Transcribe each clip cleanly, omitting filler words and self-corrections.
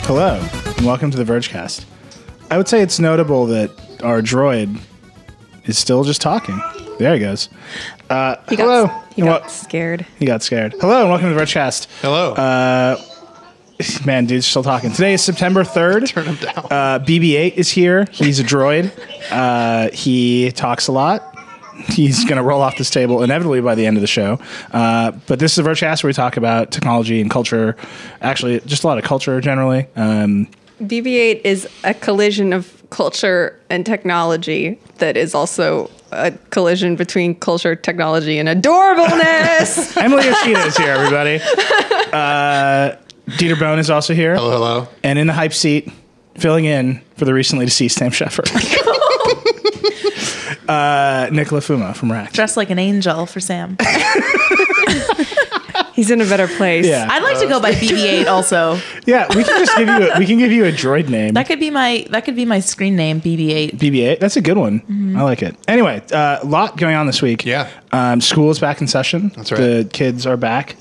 Hello, and welcome to the Vergecast. I would say it's notable that our droid is still just talking. There he goes. Hello. He got scared. He got scared. Hello, and welcome to the Vergecast. Hello. Man, dude's still talking. Today is September 3rd. Turn him down. BB-8 is here. He's a droid. He talks a lot. He's going to roll off this table inevitably by the end of the show. But this is a Vergecast where we talk about technology and culture. Actually, just a lot of culture generally. BB-8 is a collision of culture and technology that is also a collision between culture, technology, and adorableness. Emily Yoshida is here, everybody. Dieter Bone is also here. Hello, hello. And in the hype seat, filling in for the recently deceased Sam Shepard. Nicola Fuma from Rack. Dressed like an angel for Sam. He's in a better place. Yeah. I'd like to go by BB-8 also. Yeah, we can just give you a droid name. That could be my screen name, BB-8. BB-8. That's a good one. I like it. Anyway, a lot going on this week. Yeah. School is back in session. That's right. The kids are back.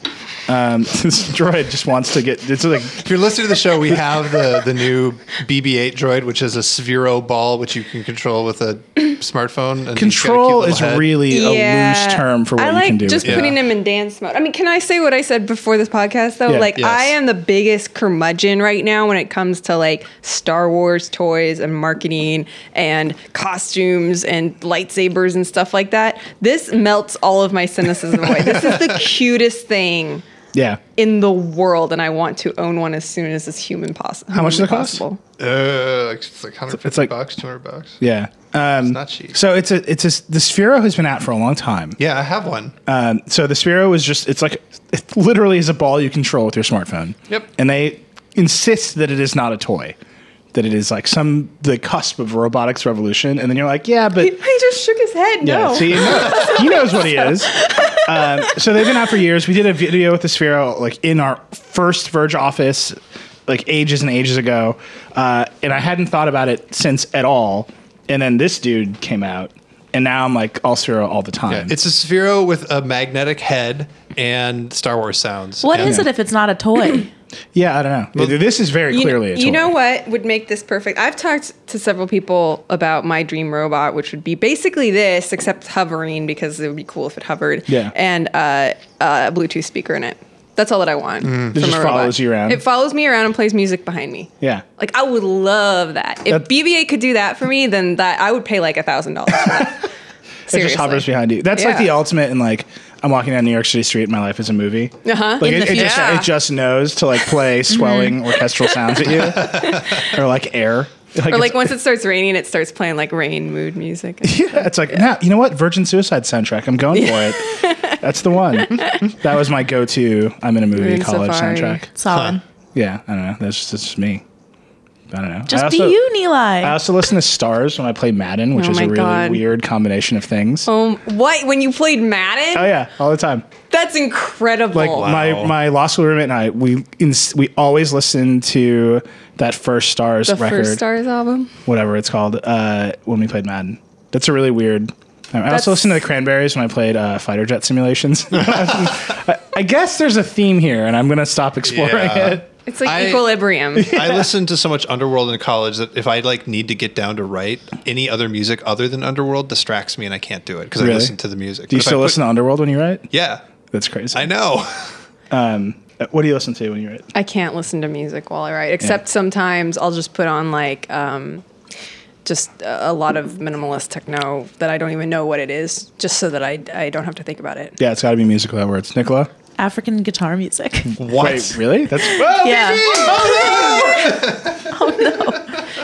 This droid just wants to get. It's like If you're listening to the show, we have the new BB-8 droid, which is a Sphero ball, which you can control with a smartphone. And control is head. really a loose term for what I you like can do. just with it. putting him in dance mode. I mean, can I say what I said before this podcast, though? Yeah. Like, Yes. I am the biggest curmudgeon right now when it comes to, like, Star Wars toys and marketing and costumes and lightsabers and stuff like that. This melts all of my cynicism away. This is the cutest thing Yeah. in the world, and I want to own one as soon as it's human possible. How much does it cost? It's like 150 It's like- bucks, $200. Yeah. It's not cheap. So the Sphero has been out for a long time. Yeah, I have one. So the Sphero is just, it literally is a ball you control with your smartphone. Yep. And they insist that it is not a toy, that it is like the cusp of robotics revolution. And then you're like, yeah, but. He just shook his head. Yeah, No. see, he knows what he is. So they've been out for years. We did a video with the Sphero, like in our first Verge office, like ages and ages ago. And I hadn't thought about it since at all. And then this dude came out, and now I'm like all Sphero all the time. Yeah, it's a Sphero with a magnetic head and Star Wars sounds. What and is it if it's not a toy? Yeah, I don't know. This is very clearly a toy. You know what would make this perfect? I've talked to several people about my dream robot, which would be basically this, except hovering, because it would be cool if it hovered. Yeah. And a Bluetooth speaker in it. That's all that I want. It just follows you around. It follows me around and plays music behind me. Yeah. Like, I would love that. If BB-8 could do that for me, then I would pay like $1,000 for that. It Seriously. just hovers behind you. That's like Yeah. the ultimate in like, I'm walking down New York City street and my life is a movie. Uh-huh. Like In the it just knows to like play swelling orchestral sounds at you. Or like air. Or like once it starts raining, it starts playing like rain mood music. Yeah, it's like, nah, you know what? Virgin Suicide soundtrack. I'm going for it. That's the one. That was my go-to. I'm in a movie Moon college Safari. soundtrack. Solid. Yeah, I don't know. That's just me. I don't know. Just be you, I Nilay. also listen to Stars when I play Madden, which Oh is a my really God. weird combination of things. What? When you played Madden? Oh yeah, all the time. That's incredible. Like my law school roommate and I, we always listen to that first Stars the record, first Stars album. whatever it's called, when we played Madden. That's a really weird. I also listened to the Cranberries when I played fighter jet simulations. I guess there's a theme here, and I'm gonna stop exploring Yeah. it. It's like Equilibrium. I listened to so much Underworld in college that if I like need to get down to write, any other music other than Underworld distracts me and I can't do it because Really? I listen to the music. Do you But if still I listen to Underworld when you write? Yeah, That's crazy. I know. What do you listen to when you write? I can't listen to music while I write, except sometimes I'll just put on like just a lot of minimalist techno that I don't even know what it is, just so that I don't have to think about it. Yeah, it's got to be music without words. Nicola? African guitar music. What? Wait, really? That's Yeah.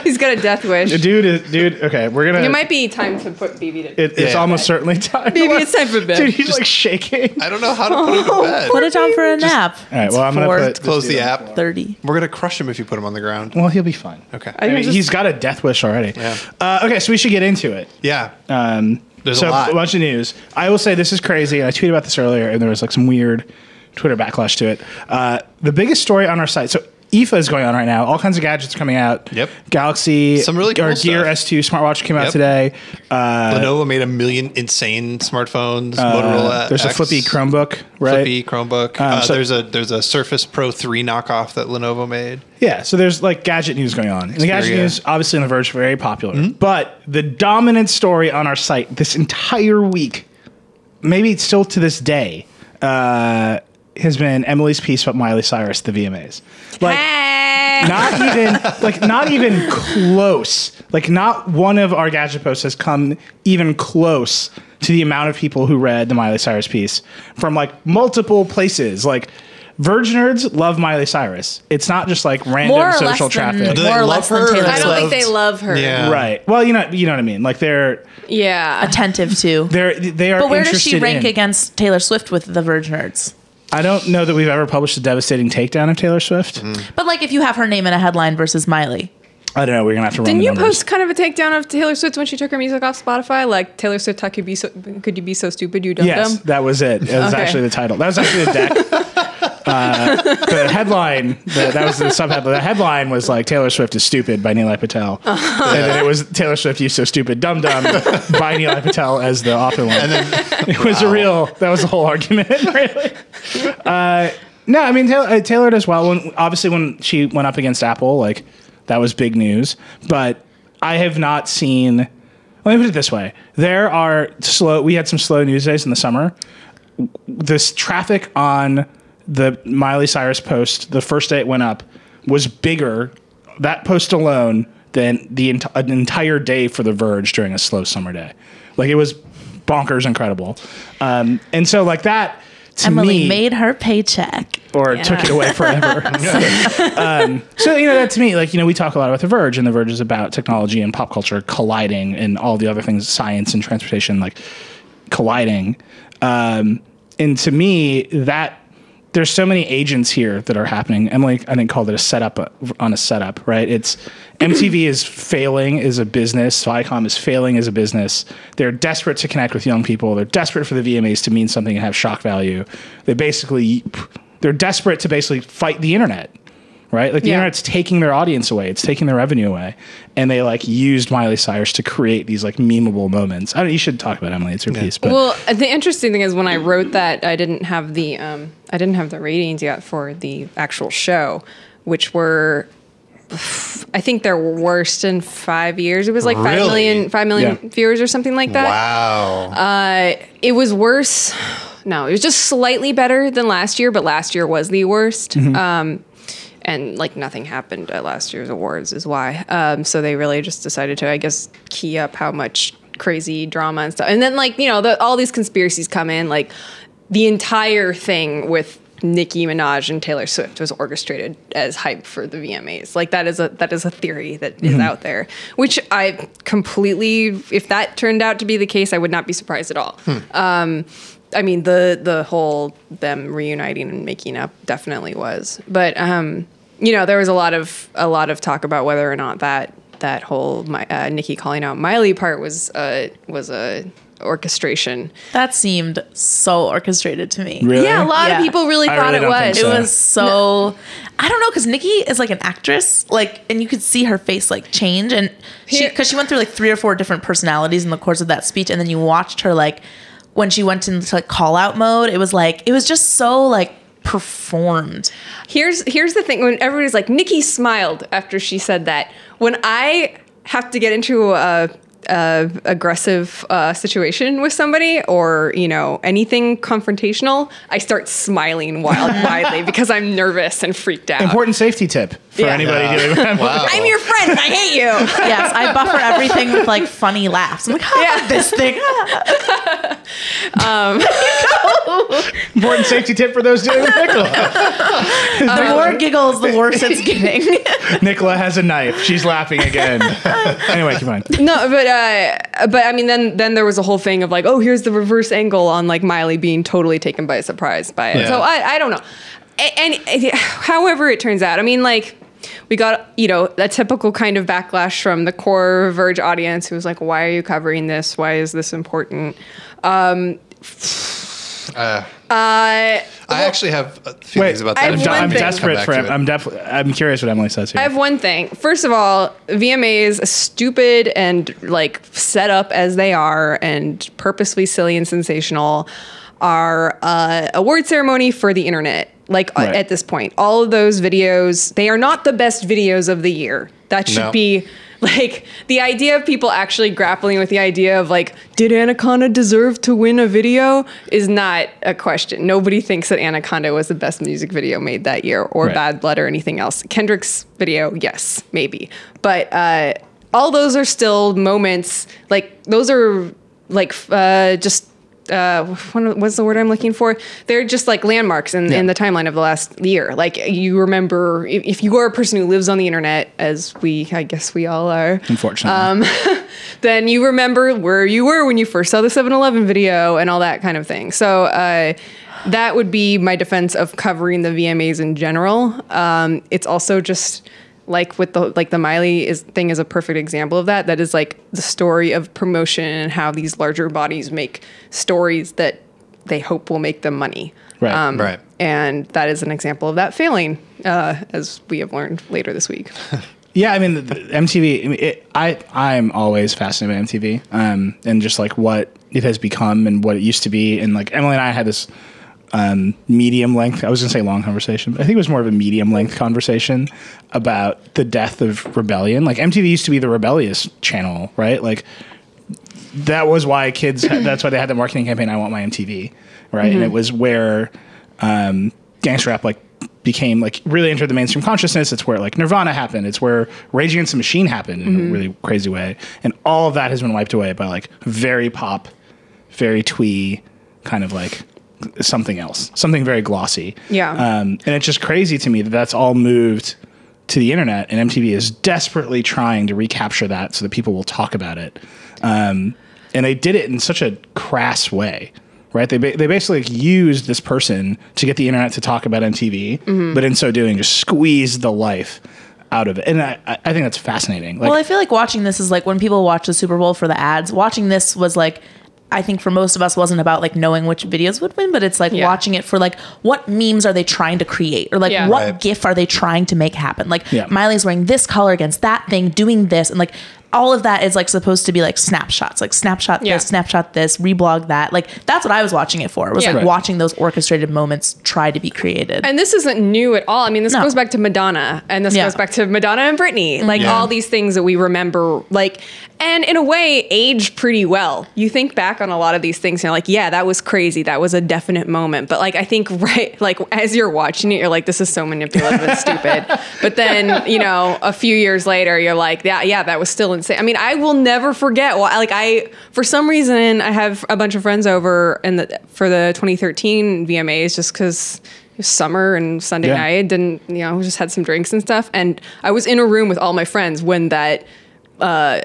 He's got a death wish. dude. Okay, we're gonna. It might be time to put BB to It's Yeah. almost certainly time. BB, it's time for bed. Dude, he's like shaking. I don't know how to put him to bed. Put it down for a nap. All right, well, I'm gonna put Close the app. 30. We're gonna crush him if you put him on the ground. Well, he'll be fine. Okay. I mean, just- he's got a death wish already. Yeah. Okay, so we should get into it. Yeah. There's So a lot. bunch of news. I will say this is crazy, and I tweeted about this earlier, and there was like some weird Twitter backlash to it. The biggest story on our site. So IFA is going on right now. All kinds of gadgets coming out. Yep. Galaxy, Some really cool or Gear stuff. S2 smartwatch came out today. Lenovo made 1 million insane smartphones. Motorola. There's a X, flippy Chromebook, right? Flippy Chromebook. There's a Surface Pro 3 knockoff that Lenovo made. Yeah, so there's like gadget news going on. And the gadget Xperia. news, obviously on The Verge, very popular. But the dominant story on our site this entire week, maybe still to this day, has been Emily's piece about Miley Cyrus, the VMAs. Like, not even close. Like, not one of our gadget posts has come even close to the amount of people who read the Miley Cyrus piece from like multiple places. Like, Verge nerds love Miley Cyrus. It's not just like random More or social less than- traffic. Do they More or love less than her? Taylor I don't think Swift. they love her. Yeah. Right. Well, you know what I mean. Like they are Attentive to. they are. But where does she interested rank in- against Taylor Swift with the Verge nerds? I don't know that we've ever published a devastating takedown of Taylor Swift. But like if you have her name in a headline versus Miley. I don't know. We're gonna have to run Didn't the you numbers. post kind of a takedown of Taylor Swift when she took her music off Spotify? Like, Taylor Swift, how could you be so stupid, you dumb Yes, dumb? that was it. It was Okay. actually the title. That was actually the deck. The headline, that was the subheadline. The headline was like Taylor Swift is stupid by Nilay Patel, and then it was Taylor Swift you so stupid dumb dumb by Nilay Patel as the author line. And then It was that was the whole argument, really. No, I mean Taylor does well. Obviously, when she went up against Apple, like that was big news. But I have not seen. Let me put it this way: there are we had some slow news days in the summer. This traffic on the Miley Cyrus post, the first day it went up, was bigger. That post alone than an entire day for The Verge during a slow summer day. Like it was bonkers incredible. And so like that. To Emily me, made her paycheck. or took it away forever. So, that to me, like, we talk a lot about The Verge, and The Verge is about technology and pop culture colliding and all the other things, science and transportation, like, colliding. And to me, that there's so many agents here that are happening. Emily, I think, called it a setup on a setup, right? It's MTV is failing as a business. Viacom is failing as a business. They're desperate to connect with young people. They're desperate for the VMAs to mean something and have shock value. They're desperate to basically fight the internet, right? Like the internet's taking their audience away. It's taking their revenue away. And they like used Miley Cyrus to create these like memeable moments. You should talk about Emily. It's your piece. But Well, the interesting thing is when I wrote that, I didn't have the ratings yet for the actual show, which were, I think they're worst in 5 years. It was like Really? 5 million viewers or something like that. wow. It was worse. No, it was just slightly better than last year, but last year was the worst. And like nothing happened at last year's awards is why. So they really just decided to, I guess, key up how much crazy drama and stuff. And then like, all these conspiracies come in, like the entire thing with Nicki Minaj and Taylor Swift was orchestrated as hype for the VMAs. Like that is a theory that is out there, which I completely, if that turned out to be the case, I would not be surprised at all. I mean, the whole them reuniting and making up definitely was, but there was a lot of talk about whether or not that whole Nicki calling out Miley part was a orchestration. That seemed so orchestrated to me. Really? Yeah, a lot of Yeah. people really I thought really it don't was. think It so. was so, I don't know, because Nikki is like an actress, like, and you could see her face like change, and because she went through like 3 or 4 different personalities in the course of that speech, and then you watched her like when she went into like call out mode, it was just so like performed. Here's the thing: when everybody's like, Nicki smiled after she said that. When I have to get into a aggressive situation with somebody, or anything confrontational, I start smiling widely because I'm nervous and freaked out. important safety tip for Yeah. anybody dealing with that. Wow. I'm your friend and I hate you. Yes, I buffer everything with like funny laughs. I'm like, this thing. Important safety tip for those dealing with Nicola. The more giggles, the worse it's getting. Nicola has a knife. She's laughing again. Anyway, keep on. No, but I mean, then there was a whole thing of like, oh, here's the reverse angle on like Miley being totally taken by surprise by it. Yeah. So I don't know. And however it turns out, I mean, like we got, a typical kind of backlash from the core Verge audience who was like, why are you covering this? Why is this important? I actually have feelings about that. I have one I'm thing. desperate for him. I'm curious what Emily says here. I have one thing. First of all, VMAs, as stupid and like set up as they are, and purposely silly and sensational, are award ceremony for the internet. Like Right. at this point, all of those videos, they are not the best videos of the year. That should No. be like the idea of people actually grappling with the idea of like, did Anaconda deserve to win a video is not a question. Nobody thinks that Anaconda was the best music video made that year, or Right. Bad Blood or anything else. Kendrick's video, yes, maybe. But all those are still moments, like those are like just what's the word I'm looking for? They're just like landmarks in the timeline of the last year. Like you remember, if you are a person who lives on the internet, as I guess we all are, Unfortunately. then you remember where you were when you first saw the 7-Eleven video and all that kind of thing. So that would be my defense of covering the VMAs in general. It's also just like with the Miley thing is a perfect example of that. That is like the story of promotion and how these larger bodies make stories that they hope will make them money. Right. Right. And that is an example of that failing, as we have learned later this week. Yeah, I mean, the MTV. I'm always fascinated by MTV, and just like what it has become and what it used to be. And like Emily and I had this medium length. I was gonna say long conversation, but I think it was more of a medium length conversation about the death of rebellion. Like MTV used to be the rebellious channel, right? Like that was why kids. That's why they had the marketing campaign. I want my MTV, right? And it was where gangster rap like became like really entered the mainstream consciousness. It's where like Nirvana happened. It's where Rage Against the Machine happened in a really crazy way. And all of that has been wiped away by like very pop, very twee kind of like something else, something very glossy. Yeah. And it's just crazy to me that that's all moved to the internet, and MTV is desperately trying to recapture that so that people will talk about it. And they did it in such a crass way. Right, they basically like used this person to get the internet to talk about MTV, but in so doing, just squeezed the life out of it. And I think that's fascinating. Like, Well, I feel like watching this is like when people watch the Super Bowl for the ads. Watching this was like, I think for most of us wasn't about like knowing which videos would win, but it's like watching it for like what memes are they trying to create, or like what Right. GIF are they trying to make happen. Like Yeah. Miley's wearing this color against that thing, doing this, and like all of that is like supposed to be like snapshots, like snapshot this, snapshot this, reblog that. Like that's what I was watching it for. It was like Right. watching those orchestrated moments try to be created. And this isn't new at all. I mean, this No. goes back to Madonna, and this Yeah. goes back to Madonna and Britney. Like Yeah. all these things that we remember, like, and in a way, age pretty well. You think back on a lot of these things, and you're like, yeah, that was crazy. That was a definite moment. But like, I think like as you're watching it, you're like, this is so manipulative and stupid. But then, a few years later, you're like, yeah, that was still insane. I mean, I will never forget. For some reason, I have a bunch of friends over for the 2013 VMAs just because it was summer and Sunday night, and we just had some drinks and stuff. And I was in a room with all my friends when that why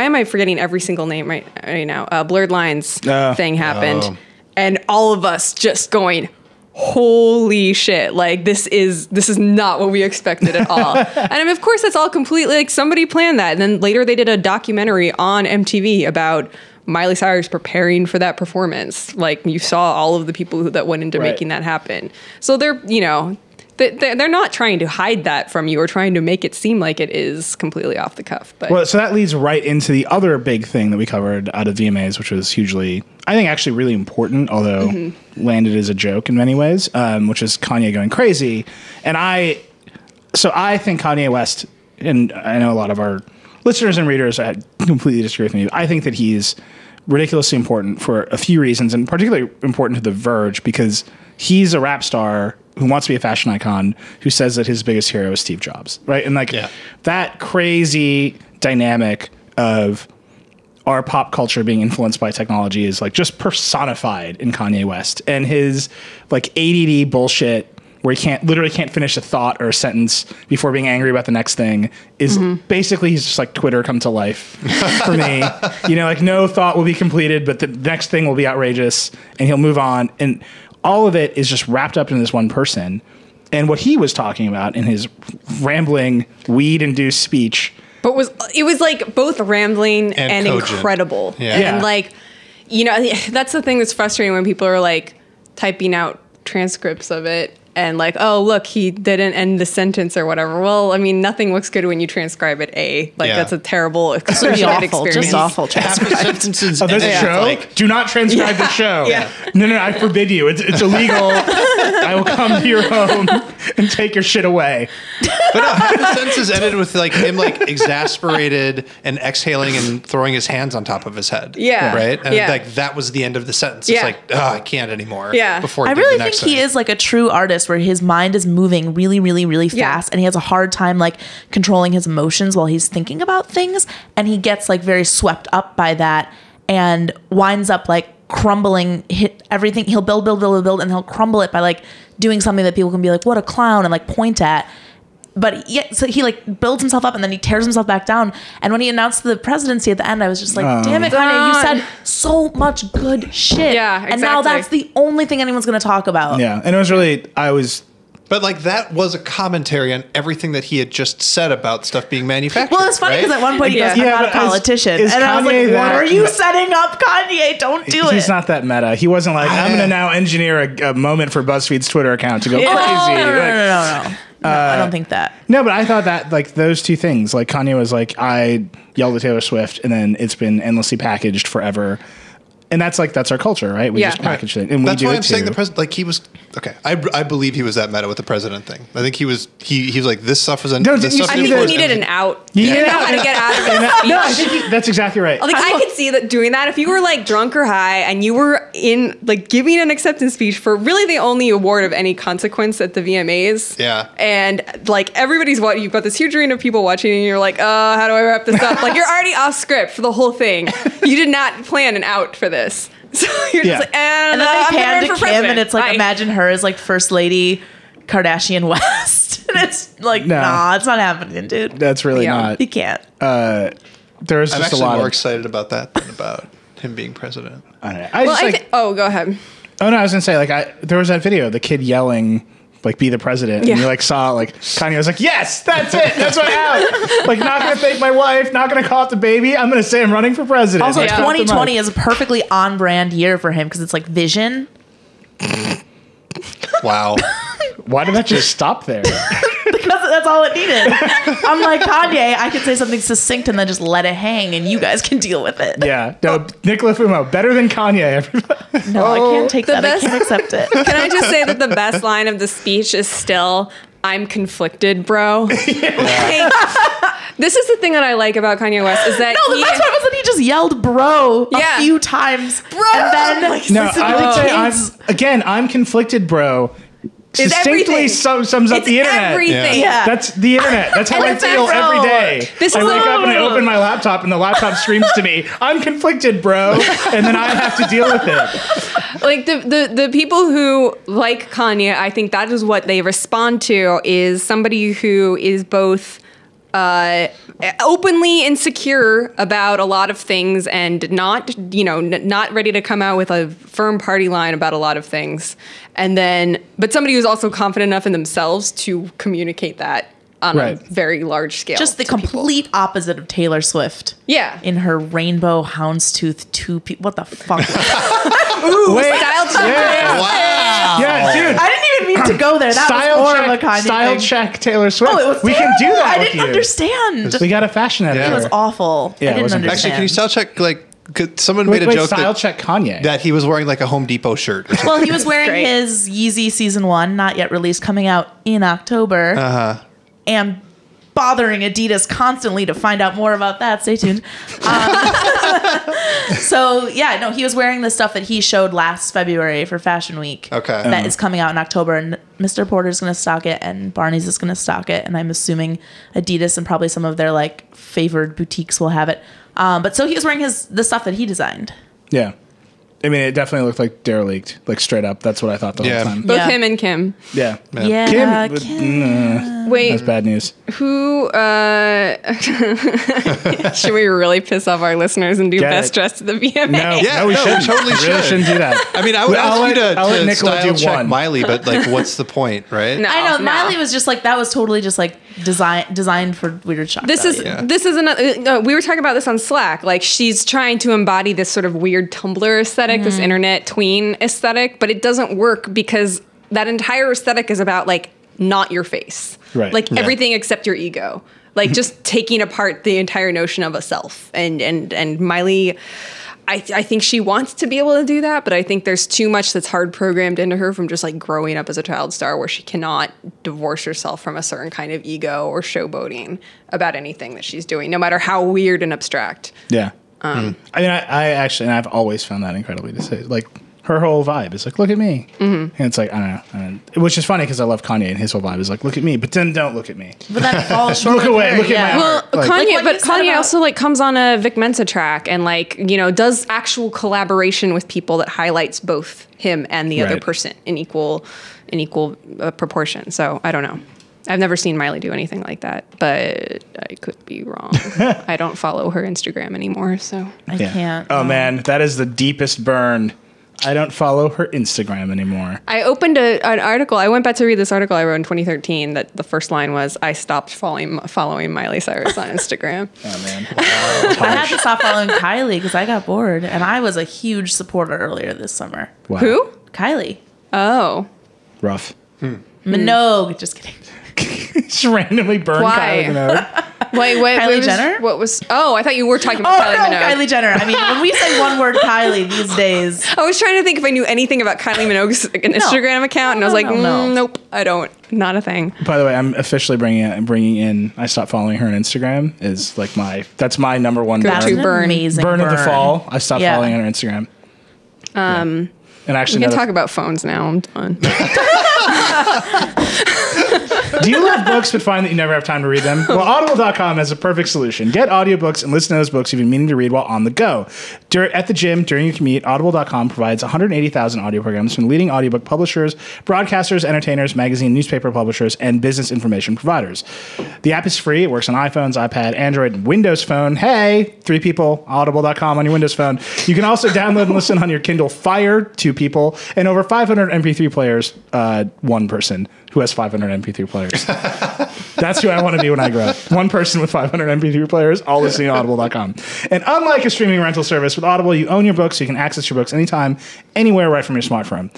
am I forgetting every single name right now? Blurred Lines thing happened, and all of us just going, holy shit, like this is not what we expected at all. And I mean, of course that's all completely like somebody planned that, and then later they did a documentary on MTV about Miley Cyrus preparing for that performance. Like you saw all of the people that went into Right. making that happen. So they're they're not trying to hide that from you or trying to make it seem like it is completely off the cuff. But well, so that leads right into the other big thing that we covered out of VMAs, which was hugely, I think, actually really important, although landed as a joke in many ways, which is Kanye going crazy. And I think Kanye West, and I know a lot of our listeners and readers completely disagree with me. I think that he's ridiculously important for a few reasons, and particularly important to The Verge because he's a rap star who wants to be a fashion icon, who says that his biggest hero is Steve Jobs, right? And like that crazy dynamic of our pop culture being influenced by technology is like just personified in Kanye West, and his like ADD bullshit where he literally can't finish a thought or a sentence before being angry about the next thing is basically, he's just like Twitter come to life for me. Like no thought will be completed, but the next thing will be outrageous and he'll move on. And all of it is just wrapped up in this one person. And what he was talking about in his rambling, weed-induced speech. But it was like both rambling and cogent. incredible. Yeah. And like, that's the thing that's frustrating when people are like typing out transcripts of it and like, oh, look, he didn't end the sentence or whatever. Well, I mean, nothing looks good when you transcribe it that's a terrible experience. Just awful. Half the sentences. Oh, there's a show? Like, do not transcribe the show. Yeah. No, I forbid you. It's illegal. I will come to your home and take your shit away. but no, half the sentences ended with like him like exasperated and exhaling and throwing his hands on top of his head. Yeah. Right? And Yeah. like that was the end of the sentence. Yeah. It's like, oh, I can't anymore. Yeah. Before I he did really the think next he thing. is like a true artist where his mind is moving really, really, really Yeah. fast and he has a hard time like controlling his emotions while he's thinking about things. And he gets like very swept up by that and winds up like crumbling everything. He'll build, and he'll crumble it by like doing something that people can be like, what a clown, and like point at. But yeah, so he like builds himself up and then he tears himself back down. And when he announced the presidency at the end, I was just like, damn it, Kanye, you said so much good shit. Yeah, And now exactly. that's the only thing anyone's going to talk about. Yeah, and it was really, But like that was a commentary on everything that he had just said about stuff being manufactured. Well, it's funny because at one point he goes, Yeah. I'm Yeah, not a but is- politician. is And I was like, Kanye what that- are you setting up, Kanye? Don't do it. he's not that meta. He wasn't like, I'm going to now engineer a moment for BuzzFeed's Twitter account to go crazy. Oh, no, Like, no, I don't think that. No, but I thought that like those two things, like Kanye was like, I yelled at Taylor Swift, and then it's been endlessly packaged forever. And that's our culture, right? We Yeah. just package things, and That's we do why it I'm saying too. the president, like he was okay. I believe he was that meta with the president thing. I think he was like this stuff was. No, this didn't you stuff see I think the- he needed an out. Yeah. He didn't know how to get out of it. No, I think that's exactly right. Like I could see that doing that if you were like drunk or high and you were in like giving an acceptance speech for really the only award of any consequence at the VMAs. Yeah. And like everybody's watching, you've got this huge arena of people watching and you're like, how do I wrap this up? Like you're already off script for the whole thing. You did not plan an out for this. So you're Yeah. just like, And then I'm they gonna pan run to for Kim president. and it's like, Bye. imagine her as like First Lady Kardashian West. And it's like, No. nah, it's not happening, dude. That's really Yeah. not. He can't. There was I'm just a actually lot more of. excited about that than about him being president. I don't know. Well, just, like, oh, go ahead. oh no, I was gonna say like there was that video, the kid yelling. Like be the president, Yeah. and you like saw like Kanye was like, yes, that's it, that's my out. Like not gonna thank my wife, not gonna call it the baby. I'm gonna say I'm running for president. Also, Like, drop the 2020 mic. is a perfectly on brand year for him because it's like vision. Wow. Why did that just stop there? Because that's all it needed. I'm like, Kanye, I could say something succinct and then just let it hang and you guys can deal with it. Yeah, no, Nicola Fumo, better than Kanye. Everybody. No, I can't take The that. best- I can't accept it. Can I just say that the best line of the speech is still, I'm conflicted, bro. Like, this is the thing that I like about Kanye West is that No, the best part was that he just yelled bro Yeah. a few times. Bro! And then No, listen to I would the say kids. I'm conflicted, bro. It's Succinctly everything. sums up It's the internet. everything. Yeah. That's the internet. That's how And I it's feel bro. every day. This I is wake up and I a- open my laptop and the laptop screams to me, I'm conflicted, bro. And then I have to deal with it. Like the people who like Kanye, I think that is what they respond to is somebody who is both openly insecure about a lot of things and not ready to come out with a firm party line about a lot of things. And then, but somebody who's also confident enough in themselves to communicate that on Right. a very large scale. Just the to people. complete opposite of Taylor Swift. Yeah. In her rainbow houndstooth what the fuck? Wait, Style check. yeah, Wow. yeah, dude. I didn't even mean to go there. That was more of a Kanye style thing. check Taylor Swift. Oh, it was we can do terrible. that I with didn't you. understand. We got a fashion editor. Yeah. It was awful. Yeah, it I didn't wasn't- understand. Actually, can you style check like someone Wait, made a joke style that, check Kanye. that he was wearing like a Home Depot shirt or something. Well, he was wearing Great. his Yeezy Season 1, not yet released, coming out in October. Uh-huh. And bothering Adidas constantly to find out more about that. Stay tuned. So, yeah, no, he was wearing the stuff that he showed last February for Fashion Week. Okay. That is coming out in October, and Mr. Porter's going to stock it, and Barney's is going to stock it, and I'm assuming Adidas and probably some of their, like, favored boutiques will have it. But so he was wearing the stuff that he designed. Yeah. I mean, it definitely looked like derelict, like straight up. That's what I thought the Yeah. whole time. Both Yeah. him and Kim. Yeah. Yeah, Kim, Kim. Wait, that's bad news. who should we really piss off our listeners and do Get best it. dressed at the VMA? No, Yeah, no, we no, we shouldn't. totally We really should. shouldn't do that. I mean, I would I'll ask you let- to, I'll let to Nicola style do check one. Miley, but like, what's the point, right? No. I know, Miley was just like, that was totally just like designed for weird shock This value. this is another. We were talking about this on Slack. Like, she's trying to embody this sort of weird Tumblr aesthetic, this internet tween aesthetic, but it doesn't work because that entire aesthetic is about like not your face, Right. Like everything except your ego, like just taking apart the entire notion of a self. And Miley, I think she wants to be able to do that, but I think there's too much that's hard programmed into her from just like growing up as a child star, where she cannot divorce herself from a certain kind of ego or showboating about anything that she's doing, no matter how weird and abstract. Yeah. I mean, I actually, and I've always found that incredibly to say, like, her whole vibe is like, look at me. And it's like, I don't know. Which is funny because I love Kanye and his whole vibe is like, look at me, but then don't look at me. But that falls short. Look away, look at my Well, art. Like, Kanye also like comes on a Vic Mensa track and like, you know, does actual collaboration with people that highlights both him and the other Right. person in equal proportion. So I don't know. I've never seen Miley do anything like that, but I could be wrong. I don't follow her Instagram anymore, so I can't. oh man, that is the deepest burn. I don't follow her Instagram anymore. I opened an article. I went back to read this article I wrote in 2013 that the first line was, I stopped following Miley Cyrus on Instagram. Oh man. I had to stop following Kylie because I got bored, and I was a huge supporter earlier this summer. Wow. Who? Kylie Oh. Rough. Minogue. Just kidding. Just randomly burned Why? Kylie Minogue. Wait, Kylie Jenner? What was? Oh, I thought you were talking Oh about Kylie no, Minogue. Kylie Jenner. I mean, when we say one word Kylie these days, I was trying to think if I knew anything about Kylie Minogue's Instagram account, and I was like, No. nope, I don't. Not a thing. By the way, I'm officially bringing in. I stopped following her on Instagram. Is like that's my number one Go burn. to an burn. amazing Burn of the fall. I stopped Yeah. following her on Instagram. And actually, We can another- talk about phones now. I'm done. Do you love books but find that you never have time to read them? Well, Audible.com has a perfect solution. Get audiobooks and listen to those books you've been meaning to read while on the go. At the gym, during your commute, Audible.com provides 180,000 audio programs from leading audiobook publishers, broadcasters, entertainers, magazine, newspaper publishers, and business information providers. The app is free. It works on iPhones, iPad, Android, and Windows Phone. Hey, 3 people, Audible.com on your Windows Phone. You can also download and listen on your Kindle Fire, 2 people, and over 500 MP3 players, 1 person who has 500 MP3 players. That's who I want to be when I grow up. 1 person with 500 MP3 players, all listening to Audible.com. And unlike a streaming rental service, with Audible, you own your books, so you can access your books anytime, anywhere, right from your smartphone.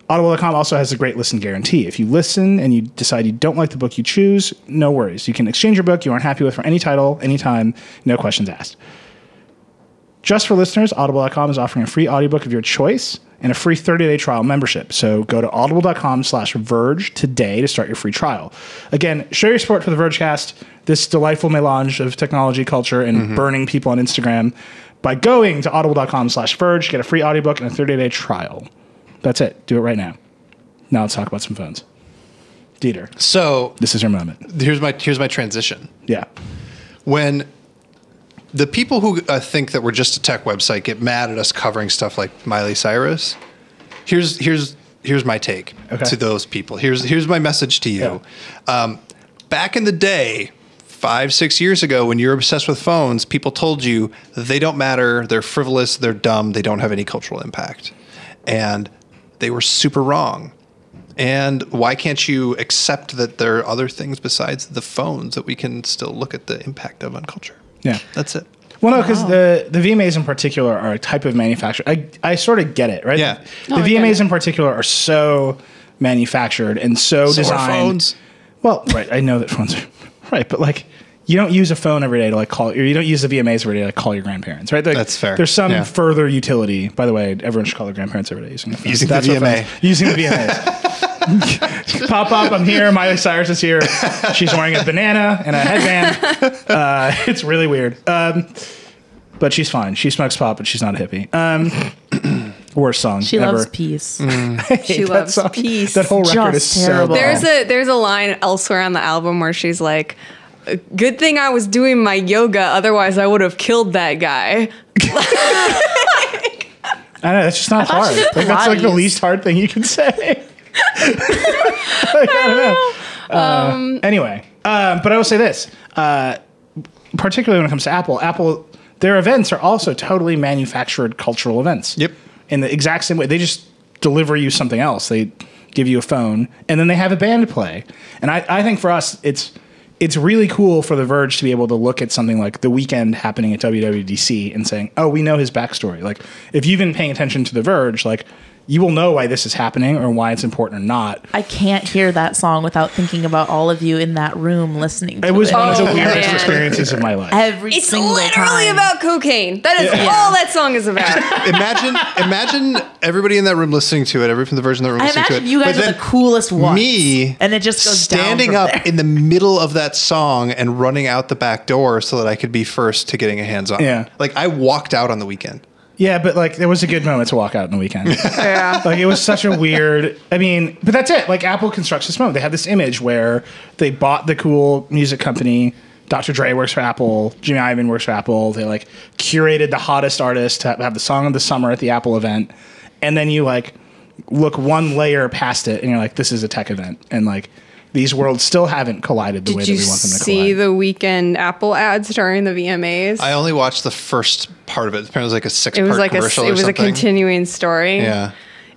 Audible.com also has a great listen guarantee. If you listen and you decide you don't like the book you choose, no worries. You can exchange your book you aren't happy with for any title, anytime, no questions asked. Just for listeners, Audible.com is offering a free audiobook of your choice and a free 30-day trial membership. So go to audible.com/Verge today to start your free trial. Again, show your support for the Vergecast, this delightful melange of technology, culture, and burning people on Instagram by going to audible.com/Verge, get a free audiobook and a 30-day trial. That's it. Do it right now. Now let's talk about some phones. Dieter, So this is your moment. here's my transition. Yeah. When the people who think that we're just a tech website get mad at us covering stuff like Miley Cyrus, here's my take to those people. Here's my message to you. Yeah. Back in the day, 5-6 years ago, when you were obsessed with phones, people told you they don't matter, they're frivolous, they're dumb, they don't have any cultural impact. And they were super wrong. And why can't you accept that there are other things besides the phones that we can still look at the impact of on culture? Yeah. That's it. Well, no, because the VMAs in particular are a type of manufacture. I sort of get it, right? Yeah. The I get VMAs it. in particular are so manufactured and so So are designed. phones. Well, right. I know that phones are right, but like you don't use a phone every day to like call, or you don't use the VMAs every day to like call your grandparents, right? Like, That's fair. There's some Yeah. further utility. By the way, everyone should call their grandparents every day using a phone. Using the what VMA. phones- Using the VMAs. Pop up, I'm here. Miley Cyrus is here. She's wearing a banana and a headband. It's really weird. But she's fine. She smokes pot, but she's not a hippie. Worst song she ever. loves peace. She That loves song- peace. That whole record is Just terrible. so bad. There's a line elsewhere on the album where she's like, "Good thing I was doing my yoga, otherwise I would have killed that guy." I know, that's just not thought hard. she did Like, that's like the Pilates. least hard thing you can say. Like, I don't know. Anyway, but I will say this, particularly when it comes to Apple, their events are also totally manufactured cultural events. Yep. In the exact same way. They just deliver you something else. They give you a phone, and then they have a band play. And I think for us, it's it's really cool for The Verge to be able to look at something like The Weeknd happening at WWDC and saying, oh, we know his backstory. Like, if you've been paying attention to The Verge, like, you will know why this is happening or why it's important or not. I can't hear that song without thinking about all of you in that room listening to it. It was one of the Oh, weirdest man. experiences of my life. Every It's single literally time. about cocaine. That is Yeah. all that song is about. Imagine everybody in that room listening to it, everybody from the version in the room I listening to it. imagine you guys but are then the coolest ones. Me, and it just goes standing down up from there. in the middle of that song and running out the back door so that I could be first to getting a hands on. Yeah. Like I walked out on the weekend. Yeah, but like there was a good moment to walk out in The Weeknd. Yeah. Like it was such a weird. I mean, but that's it. Like Apple constructs this moment. They have this image where they bought the cool music company. Dr. Dre works for Apple. Jimmy Iovine works for Apple. They like curated the hottest artist to have the song of the summer at the Apple event, and then you like look one layer past it, and you're like, this is a tech event, and like these worlds still haven't collided the way Did that you we want them to see collide. the Weekend Apple ads during the VMAs? I only watched the first part of it. Apparently it was like a 6-part It was like commercial or it was something. a continuing story. Yeah.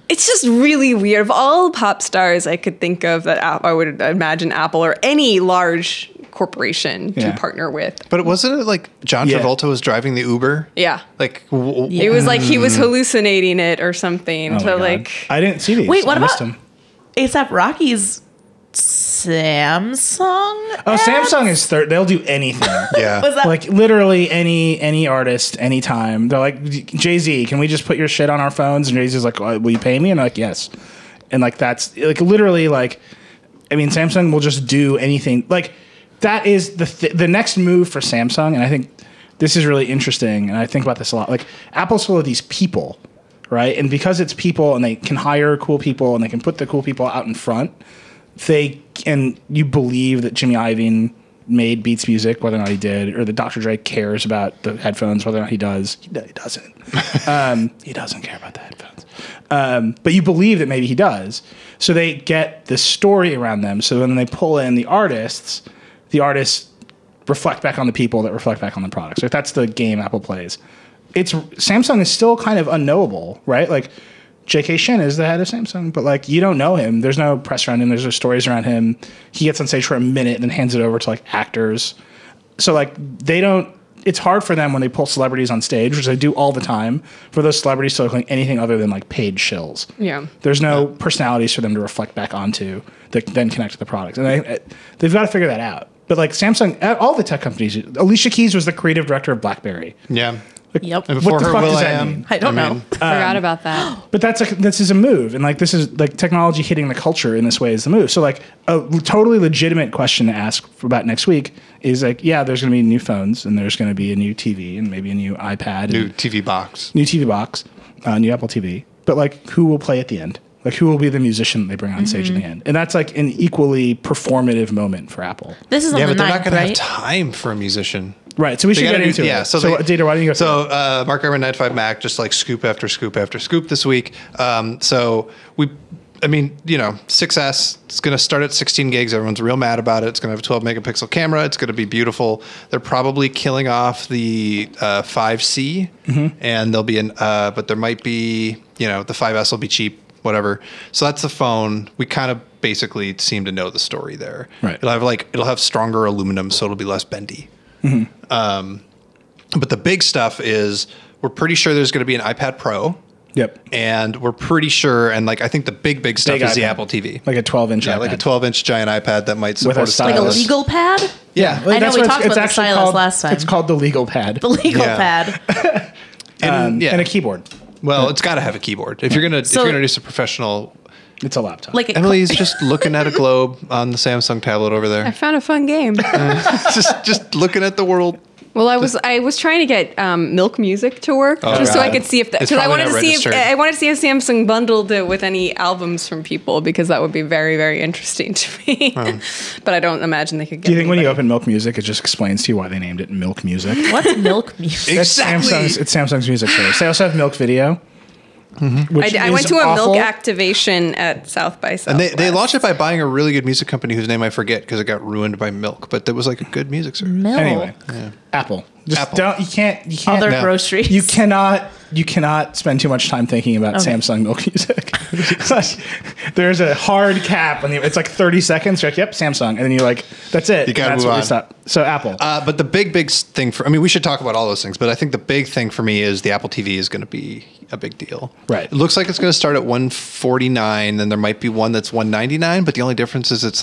It's just really weird. Of all pop stars I could think of that I would imagine Apple or any large corporation Yeah. to partner with. But wasn't it like John Yeah. Travolta was driving the Uber? Yeah. Like It was like he was hallucinating it or something. Oh my so God. like I didn't see these. Wait, what I missed about them. ASAP Rocky's Samsung? Oh, ads? Samsung is they'll do anything. Yeah. Was that Like literally any artist, anytime. They're like, Jay-Z, can we just put your shit on our phones? And Jay-Z's like, will you pay me? And I'm like, yes. And like that's like literally like, I mean, Samsung will just do anything. Like that is the next move for Samsung, and I think this is really interesting. And I think about this a lot. Like Apple's full of these people, right? And because it's people, and they can hire cool people, and they can put the cool people out in front. You believe that Jimmy Iovine made Beats music, whether or not he did, or that Dr. Dre cares about the headphones, whether or not he does. He doesn't. He doesn't care about the headphones. But you believe that maybe he does. So they get the story around them. So when they pull in the artists reflect back on the people that reflect back on the products. Like that's the game Apple plays. Samsung is still kind of unknowable, right? Like J.K. Shin is the head of Samsung, but like you don't know him. There's no press around him. There's no stories around him. He gets on stage for a minute and then hands it over to like actors. So like it's hard for them when they pull celebrities on stage, which they do all the time, for those celebrities to look like anything other than like paid shills. Yeah. There's no personalities for them to reflect back onto that then connect to the products. And they've got to figure that out. But like Samsung, all the tech companies, Alicia Keys was the creative director of BlackBerry. Yeah. Yep. And What before the her, fuck Will does I that Am. mean? I don't know. forgot about that. But this is a move, and like this is like technology hitting the culture in this way is the move. So like a totally legitimate question to ask about next week is like, yeah, there's going to be new phones, and there's going to be a new TV, and maybe a new iPad, New and TV box. new TV box, new Apple TV. But like, who will play at the end? Like, who will be the musician they bring on stage in the end? And that's like an equally performative moment for Apple. This is on Yeah, the but they're not 9th, going to have right? time for a musician. Right. So we should They get gotta into do- it. yeah, so Dieter, why don't you go? So Mark Gurman 95 Mac, just like scoop after scoop after scoop this week. So 6S, it's going to start at 16 gigs. Everyone's real mad about it. It's going to have a 12 megapixel camera. It's going to be beautiful. They're probably killing off the 5C, and there'll be but there might be, the 5S will be cheap, whatever. So that's the phone. We kind of basically seem to know the story there. Right. It'll have stronger aluminum, so it'll be less bendy. But the big stuff is we're pretty sure there's going to be an iPad Pro. Yep. And we're pretty sure, and like I think the big stuff Big is the iPad. Apple TV. Like a 12-inch Yeah, iPad. like a 12-inch giant iPad that might support a a stylus. Like a stylus. legal pad? Yeah. I know That's we what talked about the actually stylus last time. It's called the legal pad. The legal Yeah. pad. And And a keyboard. Well, it's got to have a keyboard. If you're gonna do some professional. It's a laptop. Like Emily's just looking at a globe on the Samsung tablet over I there. found a fun game. just looking at the world. Well, I was trying to get Milk Music to work just so I God. could see if It's because I probably wanted to not see registered. if Samsung bundled it with any albums from people because that would be very, very interesting to me. But I don't imagine they could get. Do you think when you anybody. open Milk Music, it just explains to you why they named it Milk Music? what's milk music? It's Samsung's music service. They also have Milk Video. Which I is went to a awful. Milk activation at South by Southwest. And they launched it by buying a really good music company whose name I forget because it got ruined by Milk. But it was like a good music service. Milk. Anyway, Apple. Just Apple. don't. You can't. Other No. groceries. You cannot you cannot spend too much time thinking about Samsung Milk Music. There's a hard cap on it's like 30 seconds. You're like, yep, Samsung, and then you're like, that's it. You gotta that's move where on. you stop. So Apple. But the big thing for, I mean, we should talk about all those things, but I think the big thing for me is the Apple TV is going to be a big deal. Right. It looks like it's going to start at $149, and there might be one that's $199, but the only difference is it's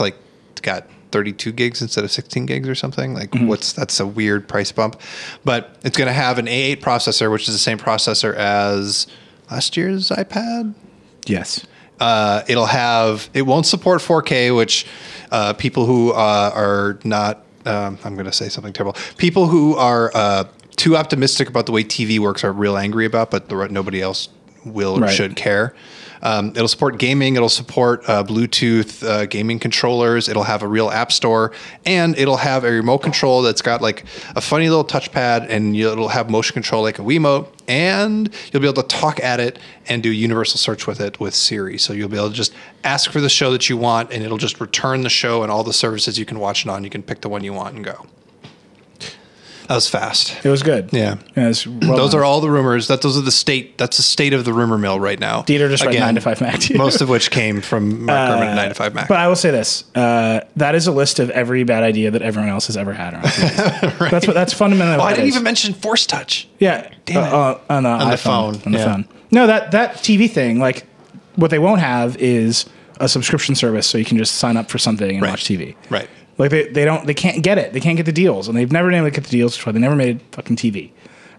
got 32 gigs instead of 16 gigs or something. Like that's a weird price bump, but it's going to have an A8 processor, which is the same processor as last year's iPad. Yes. It won't support 4K, which people who are not, I'm going to say something terrible. People who are too optimistic about the way TV works are real angry about, but nobody else will or should care. It'll support gaming. It'll support Bluetooth gaming controllers. It'll have a real app store, and it'll have a remote control that's got like a funny little touchpad, and it'll have motion control like a Wiimote, and you'll be able to talk at it and do universal search with it with Siri. So you'll be able to just ask for the show that you want, and it'll just return the show and all the services you can watch it on. You can pick the one you want and go. That was fast. It was good. Yeah. Those are all the rumors. That's the state of the rumor mill right now. Dieter just read 9 to 5 Mac to you. Most of which came from Mark Gurman at 9 to 5 Mac. But I will say this. That is a list of every bad idea that everyone else has ever had around TVs. Right. That's fundamentally what I it didn't is. even mention Force Touch. Yeah. Damn it. On the iPhone. On the phone. No, that TV thing, like what they won't have is a subscription service so you can just sign up for something and watch TV. Right. Like they can't get it. They can't get the deals, and they've never been able to get the deals before. They never made fucking TV,